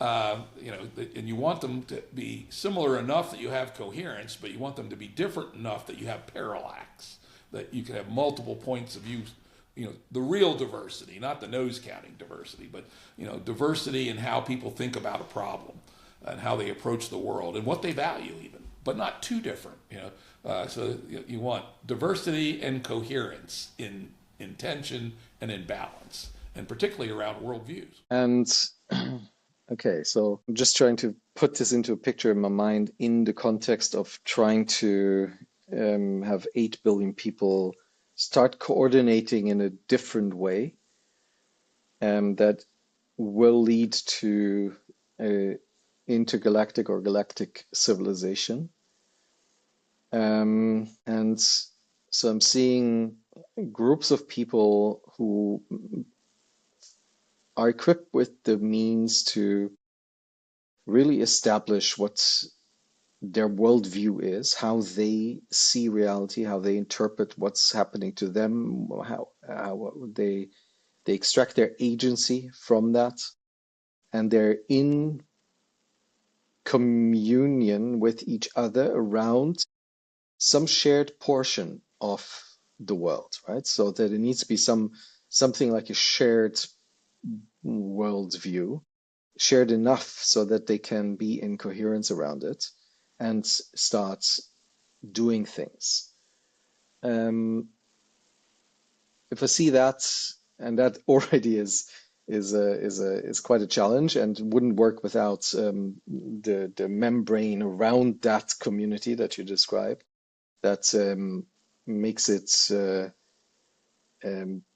and you want them to be similar enough that you have coherence, but you want them to be different enough that you have parallax, that you can have multiple points of view. The real diversity, not the nose counting diversity, but diversity in how people think about a problem and how they approach the world and what they value even, but not too different. So you want diversity and coherence in intention and in balance, and particularly around worldviews. And okay, so I'm just trying to put this into a picture in my mind in the context of trying to have 8 billion people start coordinating in a different way, that will lead to intergalactic or galactic civilization. And so I'm seeing groups of people who are equipped with the means to really establish what their worldview is, how they see reality, how they interpret what's happening to them, how they extract their agency from that, and they're in communion with each other around some shared portion of the world, right? So that it needs to be something like a shared worldview, shared enough so that they can be in coherence around it and start doing things. If I see that, and that already is quite a challenge, and wouldn't work without the membrane around that community that you described, that makes it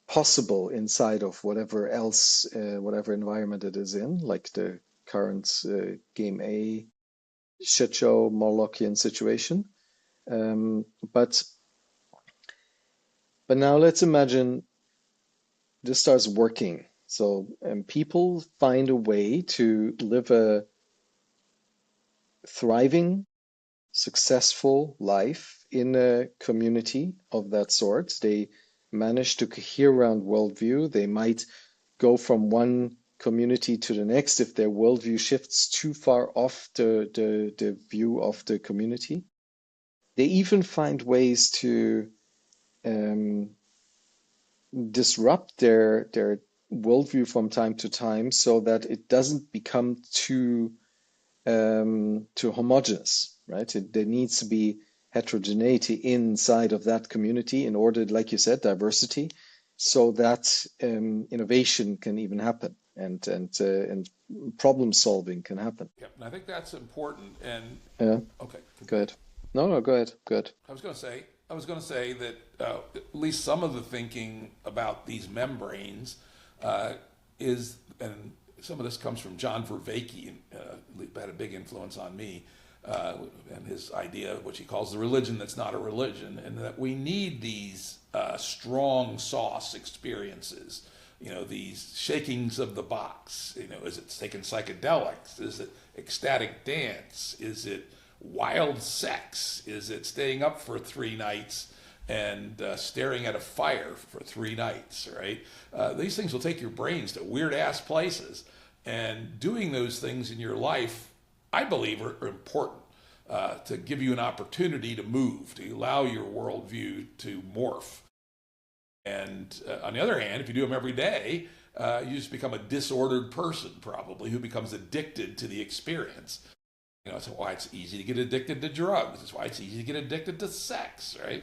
possible inside of whatever else, whatever environment it is in, like the current Game A shit show Molochian situation. But now let's imagine this starts working. So people find a way to live a thriving, successful life in a community of that sort. They manage to cohere around worldview. They might go from one community to the next if their worldview shifts too far off the view of the community. They even find ways to disrupt their worldview from time to time so that it doesn't become too homogeneous, right? There needs to be heterogeneity inside of that community in order, like you said, diversity, so that innovation can even happen and problem solving can happen. Yeah, and I think that's important. And yeah, okay, go ahead. No, go ahead. Good. I was going to say that at least some of the thinking about these membranes is, and some of this comes from John Vervaeke, had a big influence on me, and his idea, which he calls the religion that's not a religion, and that we need these strong sauce experiences, these shakings of the box. Is it taking psychedelics? Is it ecstatic dance? Is it wild sex? Is it staying up for 3 nights and staring at a fire for 3 nights, right? These things will take your brains to weird-ass places. And doing those things in your life, I believe, are important to give you an opportunity to move, to allow your worldview to morph. And on the other hand, if you do them every day, you just become a disordered person, probably, who becomes addicted to the experience. That's why it's easy to get addicted to drugs. That's why it's easy to get addicted to sex, right?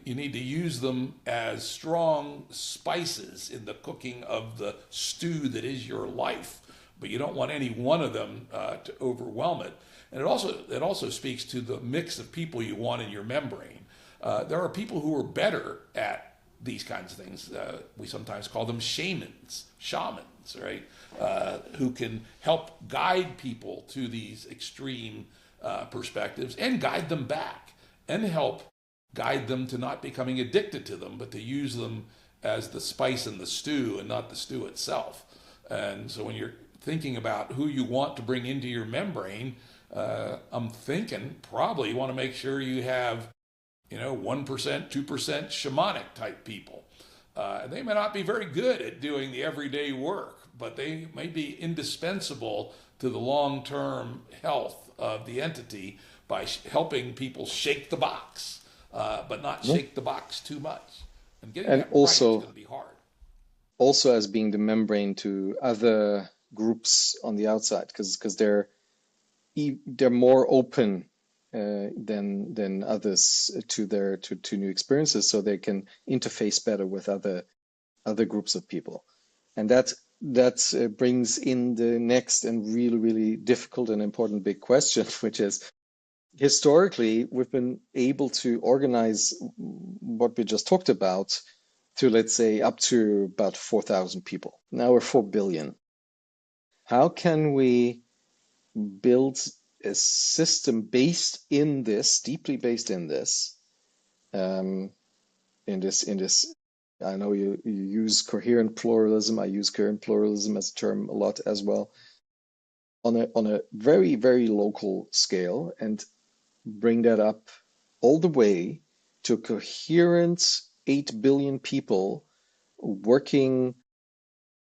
you need to use them as strong spices in the cooking of the stew that is your life, but you don't want any one of them to overwhelm it. And it also speaks to the mix of people you want in your membrane. There are people who are better at these kinds of things. We sometimes call them shamans, right? Who can help guide people to these extreme perspectives and guide them back and help guide them to not becoming addicted to them, but to use them as the spice in the stew and not the stew itself. And so when you're thinking about who you want to bring into your membrane, I'm thinking probably you want to make sure you have, 1%, 2% shamanic type people. They may not be very good at doing the everyday work, but they may be indispensable to the long-term health of the entity by helping people shake the box, but not shake the box too much. And getting that right is going to be hard. Also as being the membrane to other groups on the outside, because they're more open than others to new experiences, so they can interface better with other groups of people. And that brings in the next and really, really difficult and important big question, which is, historically, we've been able to organize what we just talked about to, let's say, up to about 4,000 people. Now we're 4 billion. How can we build a system based in this, deeply based in this, I know you use coherent pluralism. I use coherent pluralism as a term a lot as well, on a very, very local scale, and bring that up all the way to a coherent 8 billion people working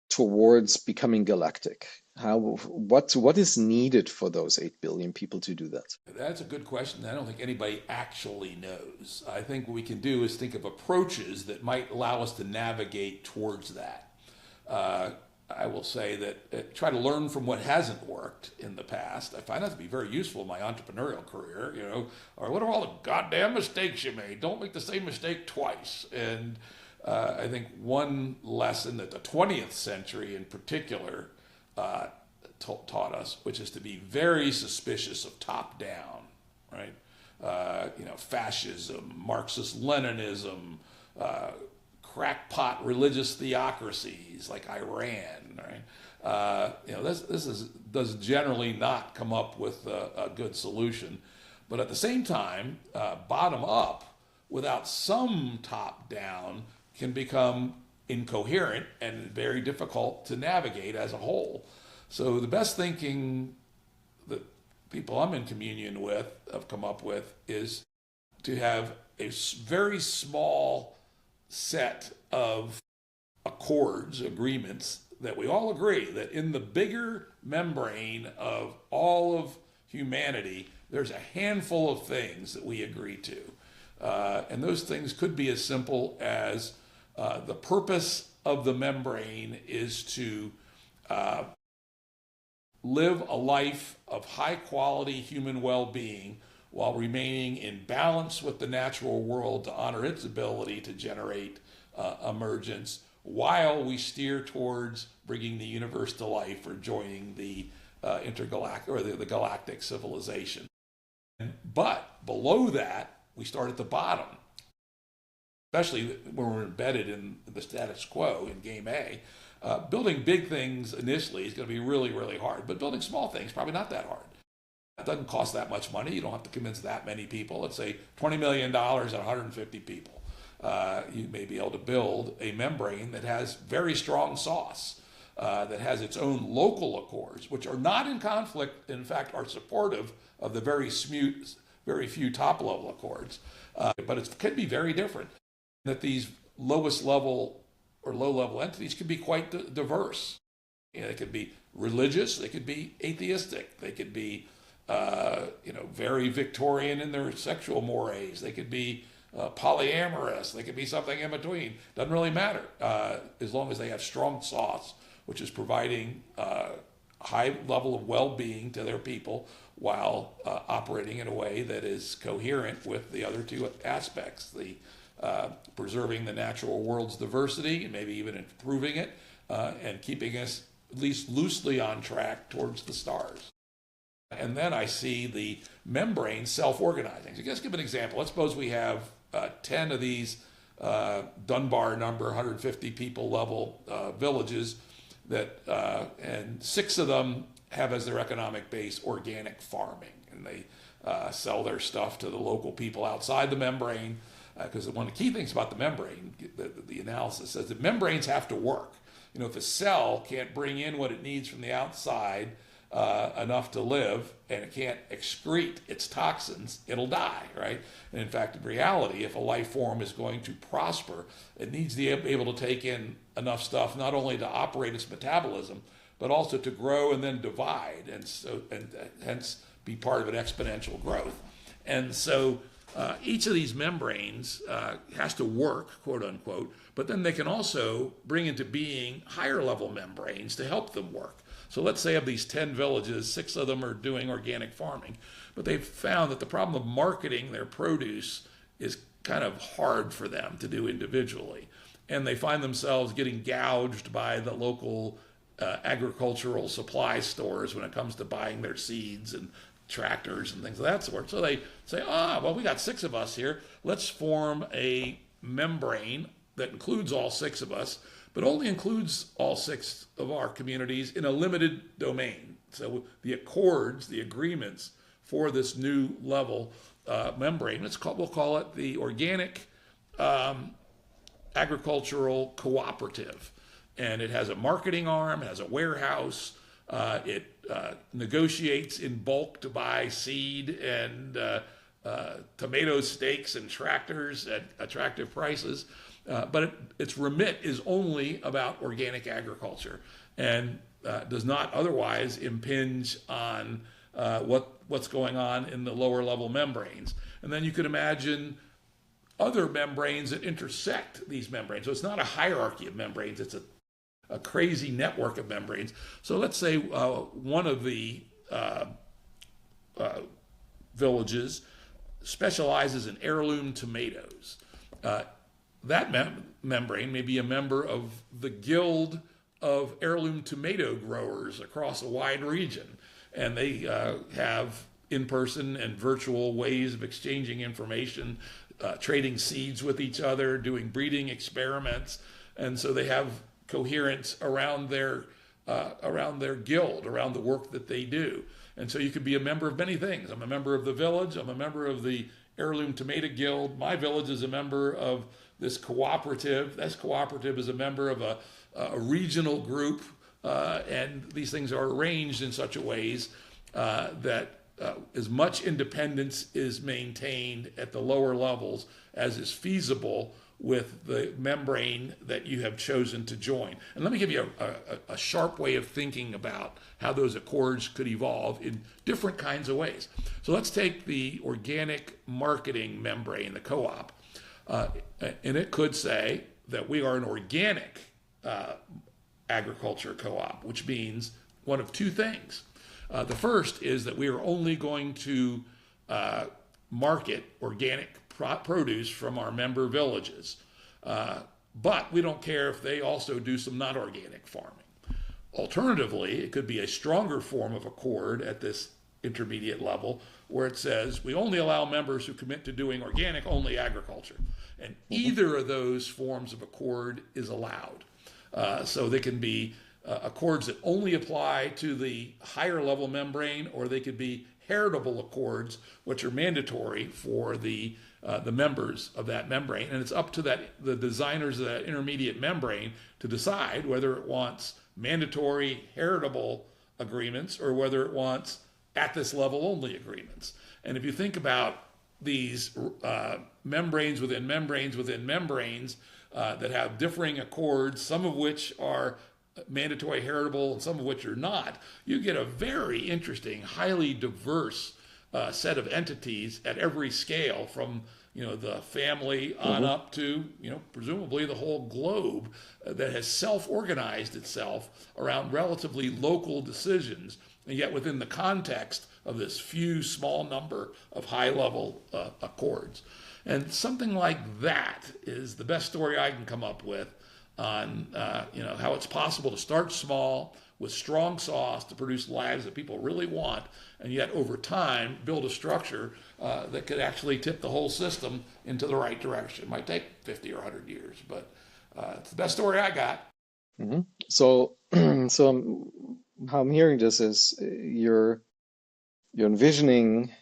towards becoming galactic. What is needed for those 8 billion people to do that? That's a good question. I don't think anybody actually knows. I think what we can do is think of approaches that might allow us to navigate towards that. I will say that try to learn from what hasn't worked in the past. I find that to be very useful in my entrepreneurial career, or what are all the goddamn mistakes you made? Don't make the same mistake twice. And I think one lesson that the 20th century in particular taught us, which is to be very suspicious of top-down, right? Fascism, Marxist-Leninism, crackpot religious theocracies like Iran, right? This does generally not come up with a good solution, but at the same time, bottom up without some top down can become incoherent and very difficult to navigate as a whole. So the best thinking that people I'm in communion with have come up with is to have a very small set of agreements that we all agree that in the bigger membrane of all of humanity, there's a handful of things that we agree to. And those things could be as simple as the purpose of the membrane is to live a life of high quality human well-being while remaining in balance with the natural world to honor its ability to generate emergence, while we steer towards bringing the universe to life or joining the intergalactic or the galactic civilization. But below that, we start at the bottom, especially when we're embedded in the status quo in game A. Building big things initially is going to be really, really hard, but building small things probably not that hard. It doesn't cost that much money. You don't have to convince that many people. Let's say $20 million at 150 people. You may be able to build a membrane that has very strong sauce, that has its own local accords, which are not in conflict, in fact, are supportive of the very few top-level accords. But it can be very different. That these lowest level or low-level entities can be quite diverse. They could be religious, they could be atheistic, they could be very Victorian in their sexual mores, they could be polyamorous, they could be something in between. Doesn't really matter, as long as they have strong sauce, which is providing a high level of well-being to their people while operating in a way that is coherent with the other two aspects, the preserving the natural world's diversity, and maybe even improving it, and keeping us at least loosely on track towards the stars. And then I see the membrane self-organizing. So just give an example. Let's suppose we have 10 of these Dunbar number, 150 people level villages that, and 6 of them have as their economic base organic farming, and they sell their stuff to the local people outside the membrane. Because one of the key things about the membrane, the analysis says that membranes have to work. You know, if a cell can't bring in what it needs from the outside enough to live, and it can't excrete its toxins, it'll die, right? And in fact, in reality, if a life form is going to prosper, it needs to be able to take in enough stuff not only to operate its metabolism, but also to grow and then divide, and hence be part of an exponential growth. And so each of these membranes has to work, quote unquote, but then they can also bring into being higher level membranes to help them work. So let's say of these 10 villages, 6 of them are doing organic farming, but they've found that the problem of marketing their produce is kind of hard for them to do individually. And they find themselves getting gouged by the local agricultural supply stores when it comes to buying their seeds and tractors and things of that sort. So they say, well, we got 6 of us here. Let's form a membrane that includes all 6 of us, but only includes all 6 of our communities in a limited domain. So the accords, the agreements for this new level membrane, we'll call it the Organic Agricultural Cooperative. And it has a marketing arm, it has a warehouse, it negotiates in bulk to buy seed and tomato stakes and tractors at attractive prices. But its remit is only about organic agriculture, and does not otherwise impinge on what's going on in the lower level membranes. And then you could imagine other membranes that intersect these membranes. So it's not a hierarchy of membranes, it's a crazy network of membranes. So let's say one of the villages specializes in heirloom tomatoes. That membrane may be a member of the Guild of Heirloom Tomato Growers across a wide region. And they have in-person and virtual ways of exchanging information, trading seeds with each other, doing breeding experiments. And so they have coherence around their guild, around the work that they do. And so you could be a member of many things. I'm a member of the village. I'm a member of the Heirloom Tomato Guild. My village is a member of this cooperative. This cooperative is a member of a regional group. And these things are arranged in such a ways that as much independence is maintained at the lower levels as is feasible with the membrane that you have chosen to join. And let me give you a sharp way of thinking about how those accords could evolve in different kinds of ways. So let's take the organic marketing membrane, the co-op, and it could say that we are an organic agriculture co-op, which means one of 2 things. The first is that we are only going to market organic produce from our member villages. But we don't care if they also do some not organic farming. Alternatively, it could be a stronger form of accord at this intermediate level where it says we only allow members who commit to doing organic only agriculture. And either of those forms of accord is allowed. So they can be accords that only apply to the higher level membrane, or they could be heritable accords, which are mandatory for the members of that membrane. And it's up to the designers of that intermediate membrane to decide whether it wants mandatory heritable agreements or whether it wants at this level only agreements. And if you think about these membranes within membranes within membranes that have differing accords, some of which are mandatory heritable and some of which are not, you get a very interesting, highly diverse set of entities at every scale, from the family on up to presumably the whole globe, that has self-organized itself around relatively local decisions and yet within the context of this few small number of high-level accords. And something like that is the best story I can come up with on how it's possible to start small with strong sauce to produce lives that people really want, and yet over time build a structure that could actually tip the whole system into the right direction. It might take 50 or 100 years, but it's the best story I got. Mm-hmm. So, how I'm hearing this is you're envisioning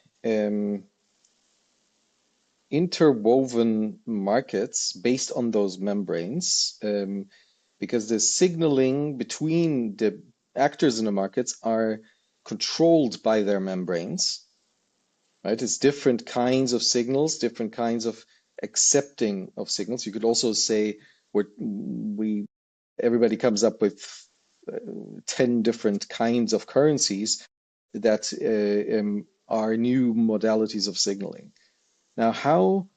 interwoven markets based on those membranes, because the signaling between the actors in the markets are controlled by their membranes, right? It's different kinds of signals, different kinds of accepting of signals. You could also say everybody comes up with 10 different kinds of currencies that are new modalities of signaling. Now, how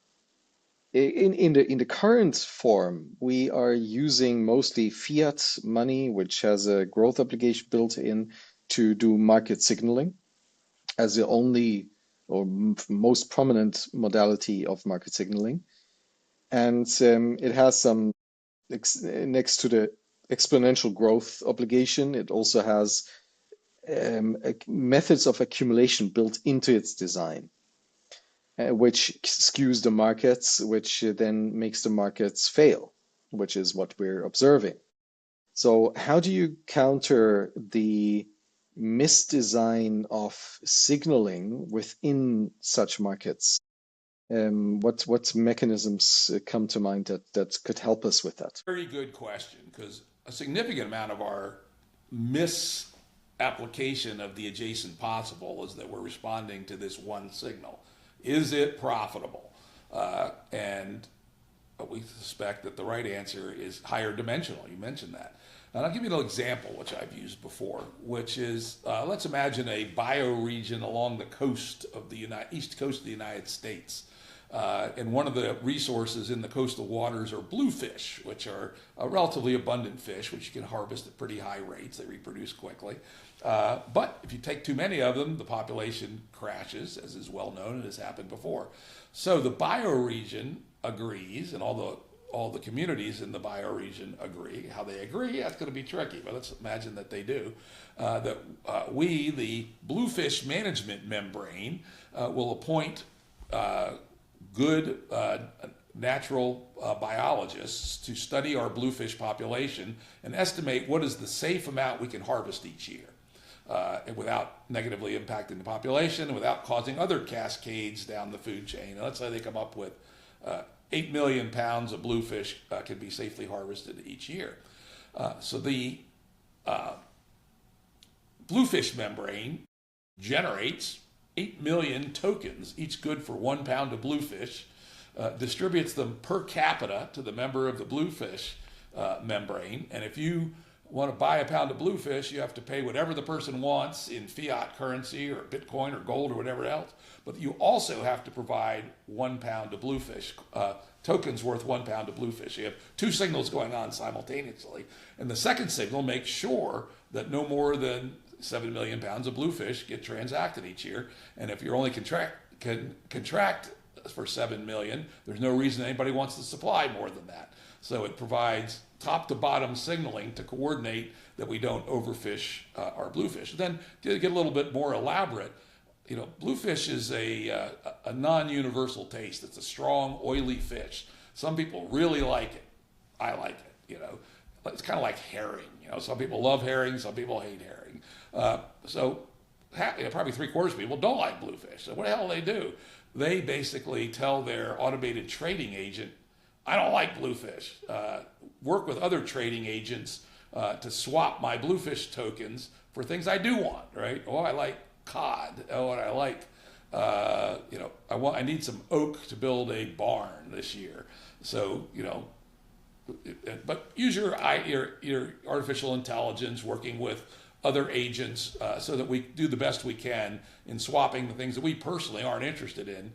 in the current form, we are using mostly fiat money, which has a growth obligation built in to do market signaling as the only or most prominent modality of market signaling. And it has some, next to the exponential growth obligation, it also has methods of accumulation built into its design, which skews the markets, which then makes the markets fail, which is what we're observing. So how do you counter the misdesign of signaling within such markets? What mechanisms come to mind that could help us with that? Very good question, because a significant amount of our misapplication of the adjacent possible is that we're responding to this one signal. Is it profitable? And we suspect that the right answer is higher dimensional. You mentioned that. And I'll give you an example, which I've used before, which is, let's imagine a bioregion along the coast of the east coast of the United States. And one of the resources in the coastal waters are bluefish, which are a relatively abundant fish, which you can harvest at pretty high rates. They reproduce quickly. But if you take too many of them, the population crashes, as is well known and has happened before. So the bioregion agrees, and all the communities in the bioregion agree. How they agree, that's going to be tricky, but let's imagine that they do. That we, the bluefish management membrane, will appoint good natural biologists to study our bluefish population and estimate what is the safe amount we can harvest each year, and without negatively impacting the population and without causing other cascades down the food chain. And let's say they come up with 8 million pounds of bluefish can be safely harvested each year. So the bluefish membrane generates 8 million tokens, each good for 1 pound of bluefish, distributes them per capita to the member of the bluefish membrane. And if you want to buy a pound of bluefish, you have to pay whatever the person wants in fiat currency or Bitcoin or gold or whatever else. But you also have to provide 1 pound of bluefish, tokens worth 1 pound of bluefish. You have two signals going on simultaneously. And the second signal makes sure that no more than 7 million pounds of bluefish get transacted each year. And if you're only contract for 7 million, there's no reason anybody wants to supply more than that. So it provides top to bottom signaling to coordinate that we don't overfish our bluefish. Then to get a little bit more elaborate, bluefish is a non-universal taste. It's a strong, oily fish. Some people really like it. I like it. It's kind of like herring. Some people love herring, some people hate herring. So probably 3/4 of people don't like bluefish. So what the hell do they do? They basically tell their automated trading agent, I don't like bluefish. Work with other trading agents to swap my bluefish tokens for things I do want, right? Oh, I like cod. Oh, and I like, I need some oak to build a barn this year. So, but use your artificial intelligence working with other agents so that we do the best we can in swapping the things that we personally aren't interested in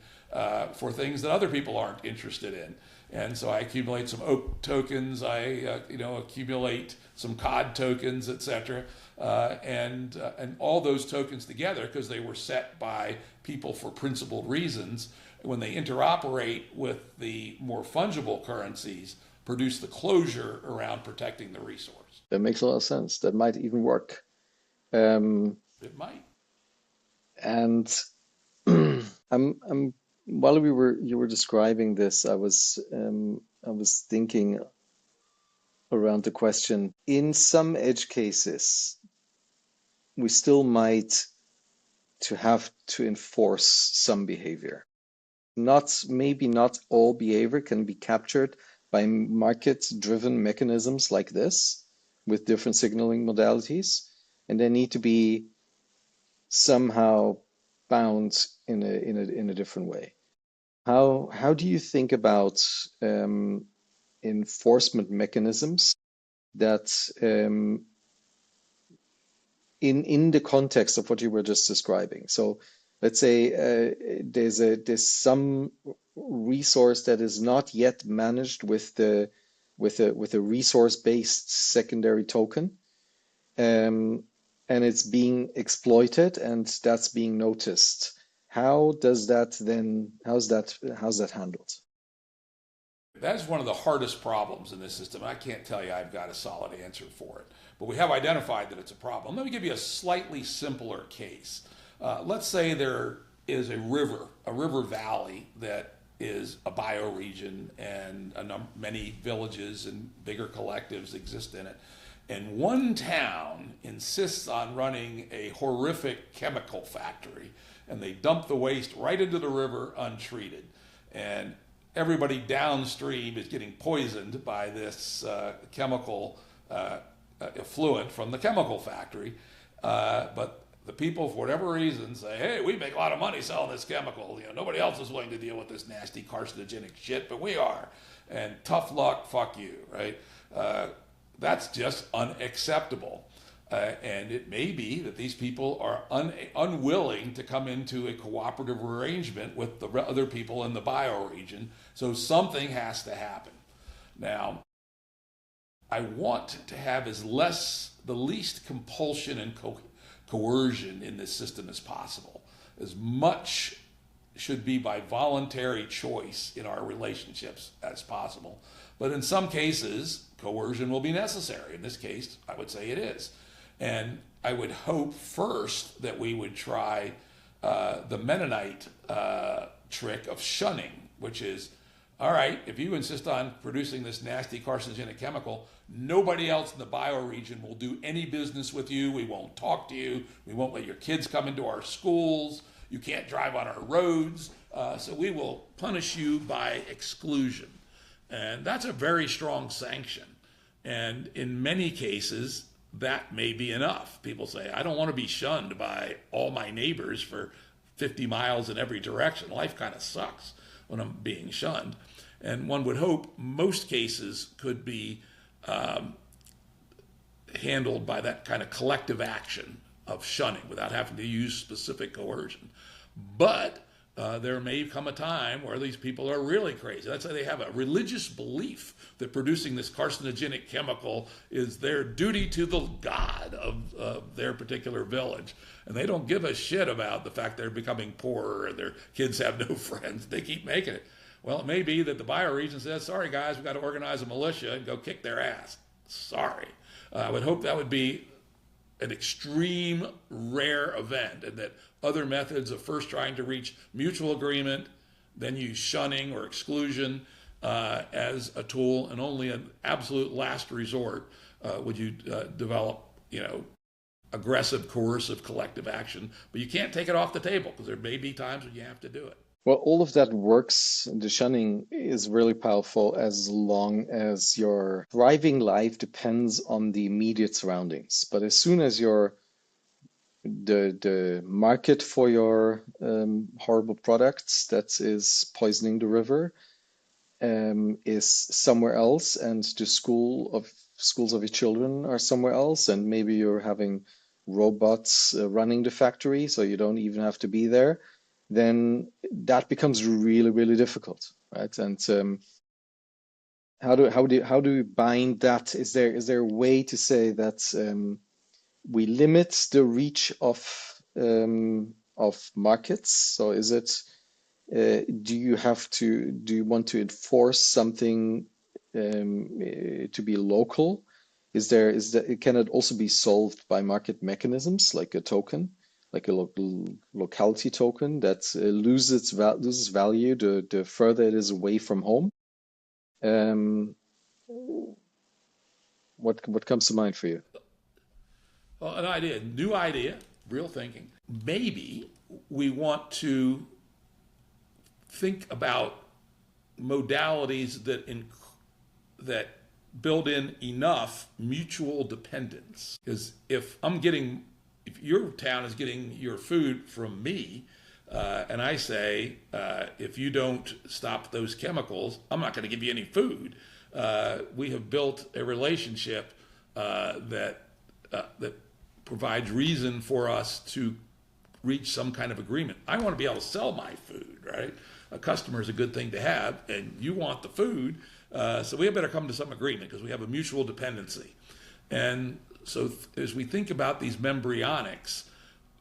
for things that other people aren't interested in. And so I accumulate some oak tokens, I accumulate some cod tokens, etc. And all those tokens together, because they were set by people for principled reasons, when they interoperate with the more fungible currencies, produce the closure around protecting the resource. That makes a lot of sense. That might even work. It might. And I'm while you were describing this, I was thinking around the question. In some edge cases, we still might to have to enforce some behavior. Maybe not all behavior can be captured by market-driven mechanisms like this with different signaling modalities, and they need to be somehow bound in a different way. How do you think about enforcement mechanisms that in the context of what you were just describing? So let's say there's some resource that is not yet managed with a resource-based secondary token, and it's being exploited, and that's being noticed. How's that handled? That is one of the hardest problems in this system. I can't tell you I've got a solid answer for it, but we have identified that it's a problem. Let me give you a slightly simpler case. Let's say there is a river valley that is a bioregion, and many villages and bigger collectives exist in it. And one town insists on running a horrific chemical factory, and they dump the waste right into the river untreated. And everybody downstream is getting poisoned by this chemical effluent from the chemical factory. But the people, for whatever reason, say, hey, we make a lot of money selling this chemical. Nobody else is willing to deal with this nasty carcinogenic shit, but we are. And tough luck, fuck you, right? That's just unacceptable. And it may be that these people are unwilling to come into a cooperative arrangement with the other people in the bioregion, so something has to happen. Now, I want to have the least compulsion and coercion in this system as possible. As much should be by voluntary choice in our relationships as possible. But in some cases, coercion will be necessary. In this case, I would say it is. And I would hope first that we would try the Mennonite trick of shunning, which is, all right, if you insist on producing this nasty carcinogenic chemical, nobody else in the bioregion will do any business with you. We won't talk to you. We won't let your kids come into our schools. You can't drive on our roads. So we will punish you by exclusion. And that's a very strong sanction. And in many cases, that may be enough. People say, I don't want to be shunned by all my neighbors for 50 miles in every direction. Life kind of sucks when I'm being shunned. And one would hope most cases could be handled by that kind of collective action of shunning without having to use specific coercion. But there may come a time where these people are really crazy. Let's say they have a religious belief that producing this carcinogenic chemical is their duty to the god of their particular village. And they don't give a shit about the fact they're becoming poorer and their kids have no friends. They keep making it. Well, it may be that the bioregion says, sorry guys, we've got to organize a militia and go kick their ass. Sorry. I would hope that would be an extreme rare event, and that other methods of first trying to reach mutual agreement, then use shunning or exclusion as a tool, and only an absolute last resort would you develop, aggressive, coercive collective action. But you can't take it off the table, because there may be times when you have to do it. Well, all of that works. The shunning is really powerful as long as your thriving life depends on the immediate surroundings. But as soon as the market for your horrible products that is poisoning the river is somewhere else, and the schools of your children are somewhere else, and maybe you're having robots running the factory, so you don't even have to be there, then that becomes really, really difficult, right? And how do we bind that? Is there a way to say that we limit the reach of markets? So is it do you want to enforce something to be local? Can it also be solved by market mechanisms like a token, like a locality token that loses value the further it is away from home? Um, what comes to mind for you? Well, an idea, new idea, real thinking. Maybe we want to think about modalities that build in enough mutual dependence. Because if your town is getting your food from me, and I say, if you don't stop those chemicals, I'm not going to give you any food. We have built a relationship that provides reason for us to reach some kind of agreement. I want to be able to sell my food, right? A customer is a good thing to have, and you want the food, so we better come to some agreement because we have a mutual dependency. And so as we think about these membrionics,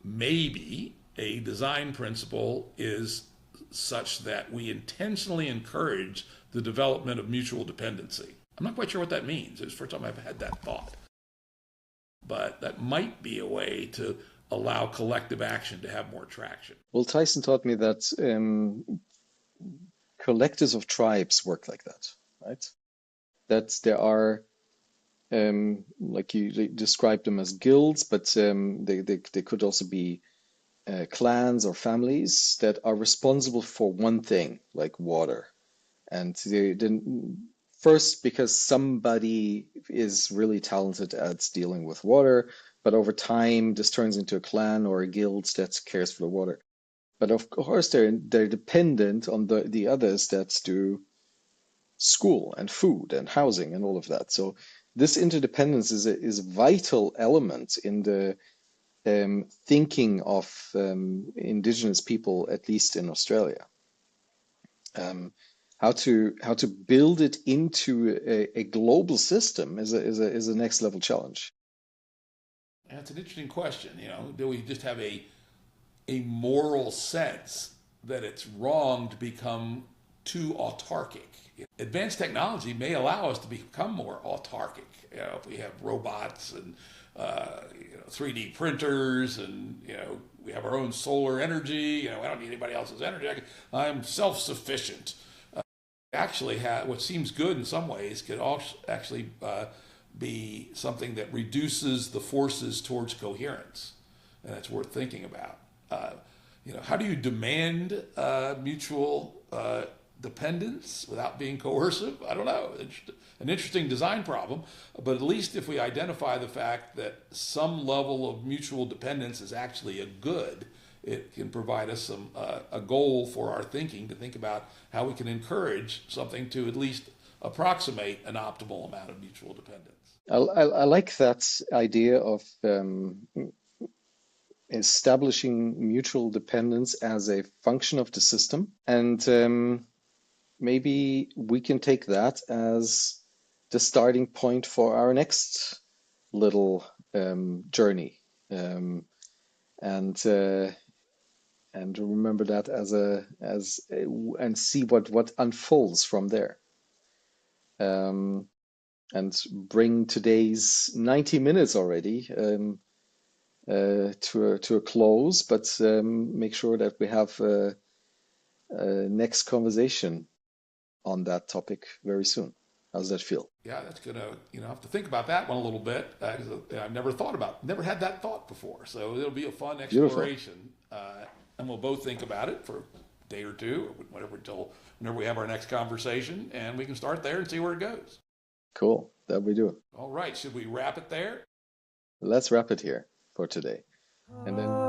maybe a design principle is such that we intentionally encourage the development of mutual dependency. I'm not quite sure what that means. It's the first time I've had that thought. But that might be a way to allow collective action to have more traction. Well, Tyson taught me that collectives of tribes work like that, right? That there are, like you described them as guilds, but they could also be clans or families that are responsible for one thing, like water. And they didn't first because somebody is really talented at dealing with water, but over time this turns into a clan or a guild that cares for the water. But of course they're dependent on the others that do school and food and housing and all of that. So this interdependence is a vital element in the thinking of indigenous people, at least in Australia. How to build it into a global system is a next level challenge. That's an interesting question. Do we just have a moral sense that it's wrong to become too autarkic? Advanced technology may allow us to become more autarkic. If we have robots and 3D printers, and we have our own solar energy. I don't need anybody else's energy. I'm self-sufficient. Actually, what seems good in some ways could also actually be something that reduces the forces towards coherence, and that's worth thinking about. How do you demand mutual dependence without being coercive? I don't know. It's an interesting design problem, but at least if we identify the fact that some level of mutual dependence is actually a good, it can provide us a goal for our thinking to think about how we can encourage something to at least approximate an optimal amount of mutual dependence. I like that idea of establishing mutual dependence as a function of the system, and maybe we can take that as the starting point for our next little journey, and remember that and see what unfolds from there, and bring today's 90 minutes already to a close, but make sure that we have a next conversation on that topic very soon. How's that feel? Yeah, that's gonna have to think about that one a little bit. I've never had that thought before, so it'll be a fun exploration. And we'll both think about it for a day or two, or whenever we have our next conversation, and we can start there and see where it goes. Cool, that we do. All right, should we wrap it there? Let's wrap it here for today, and then.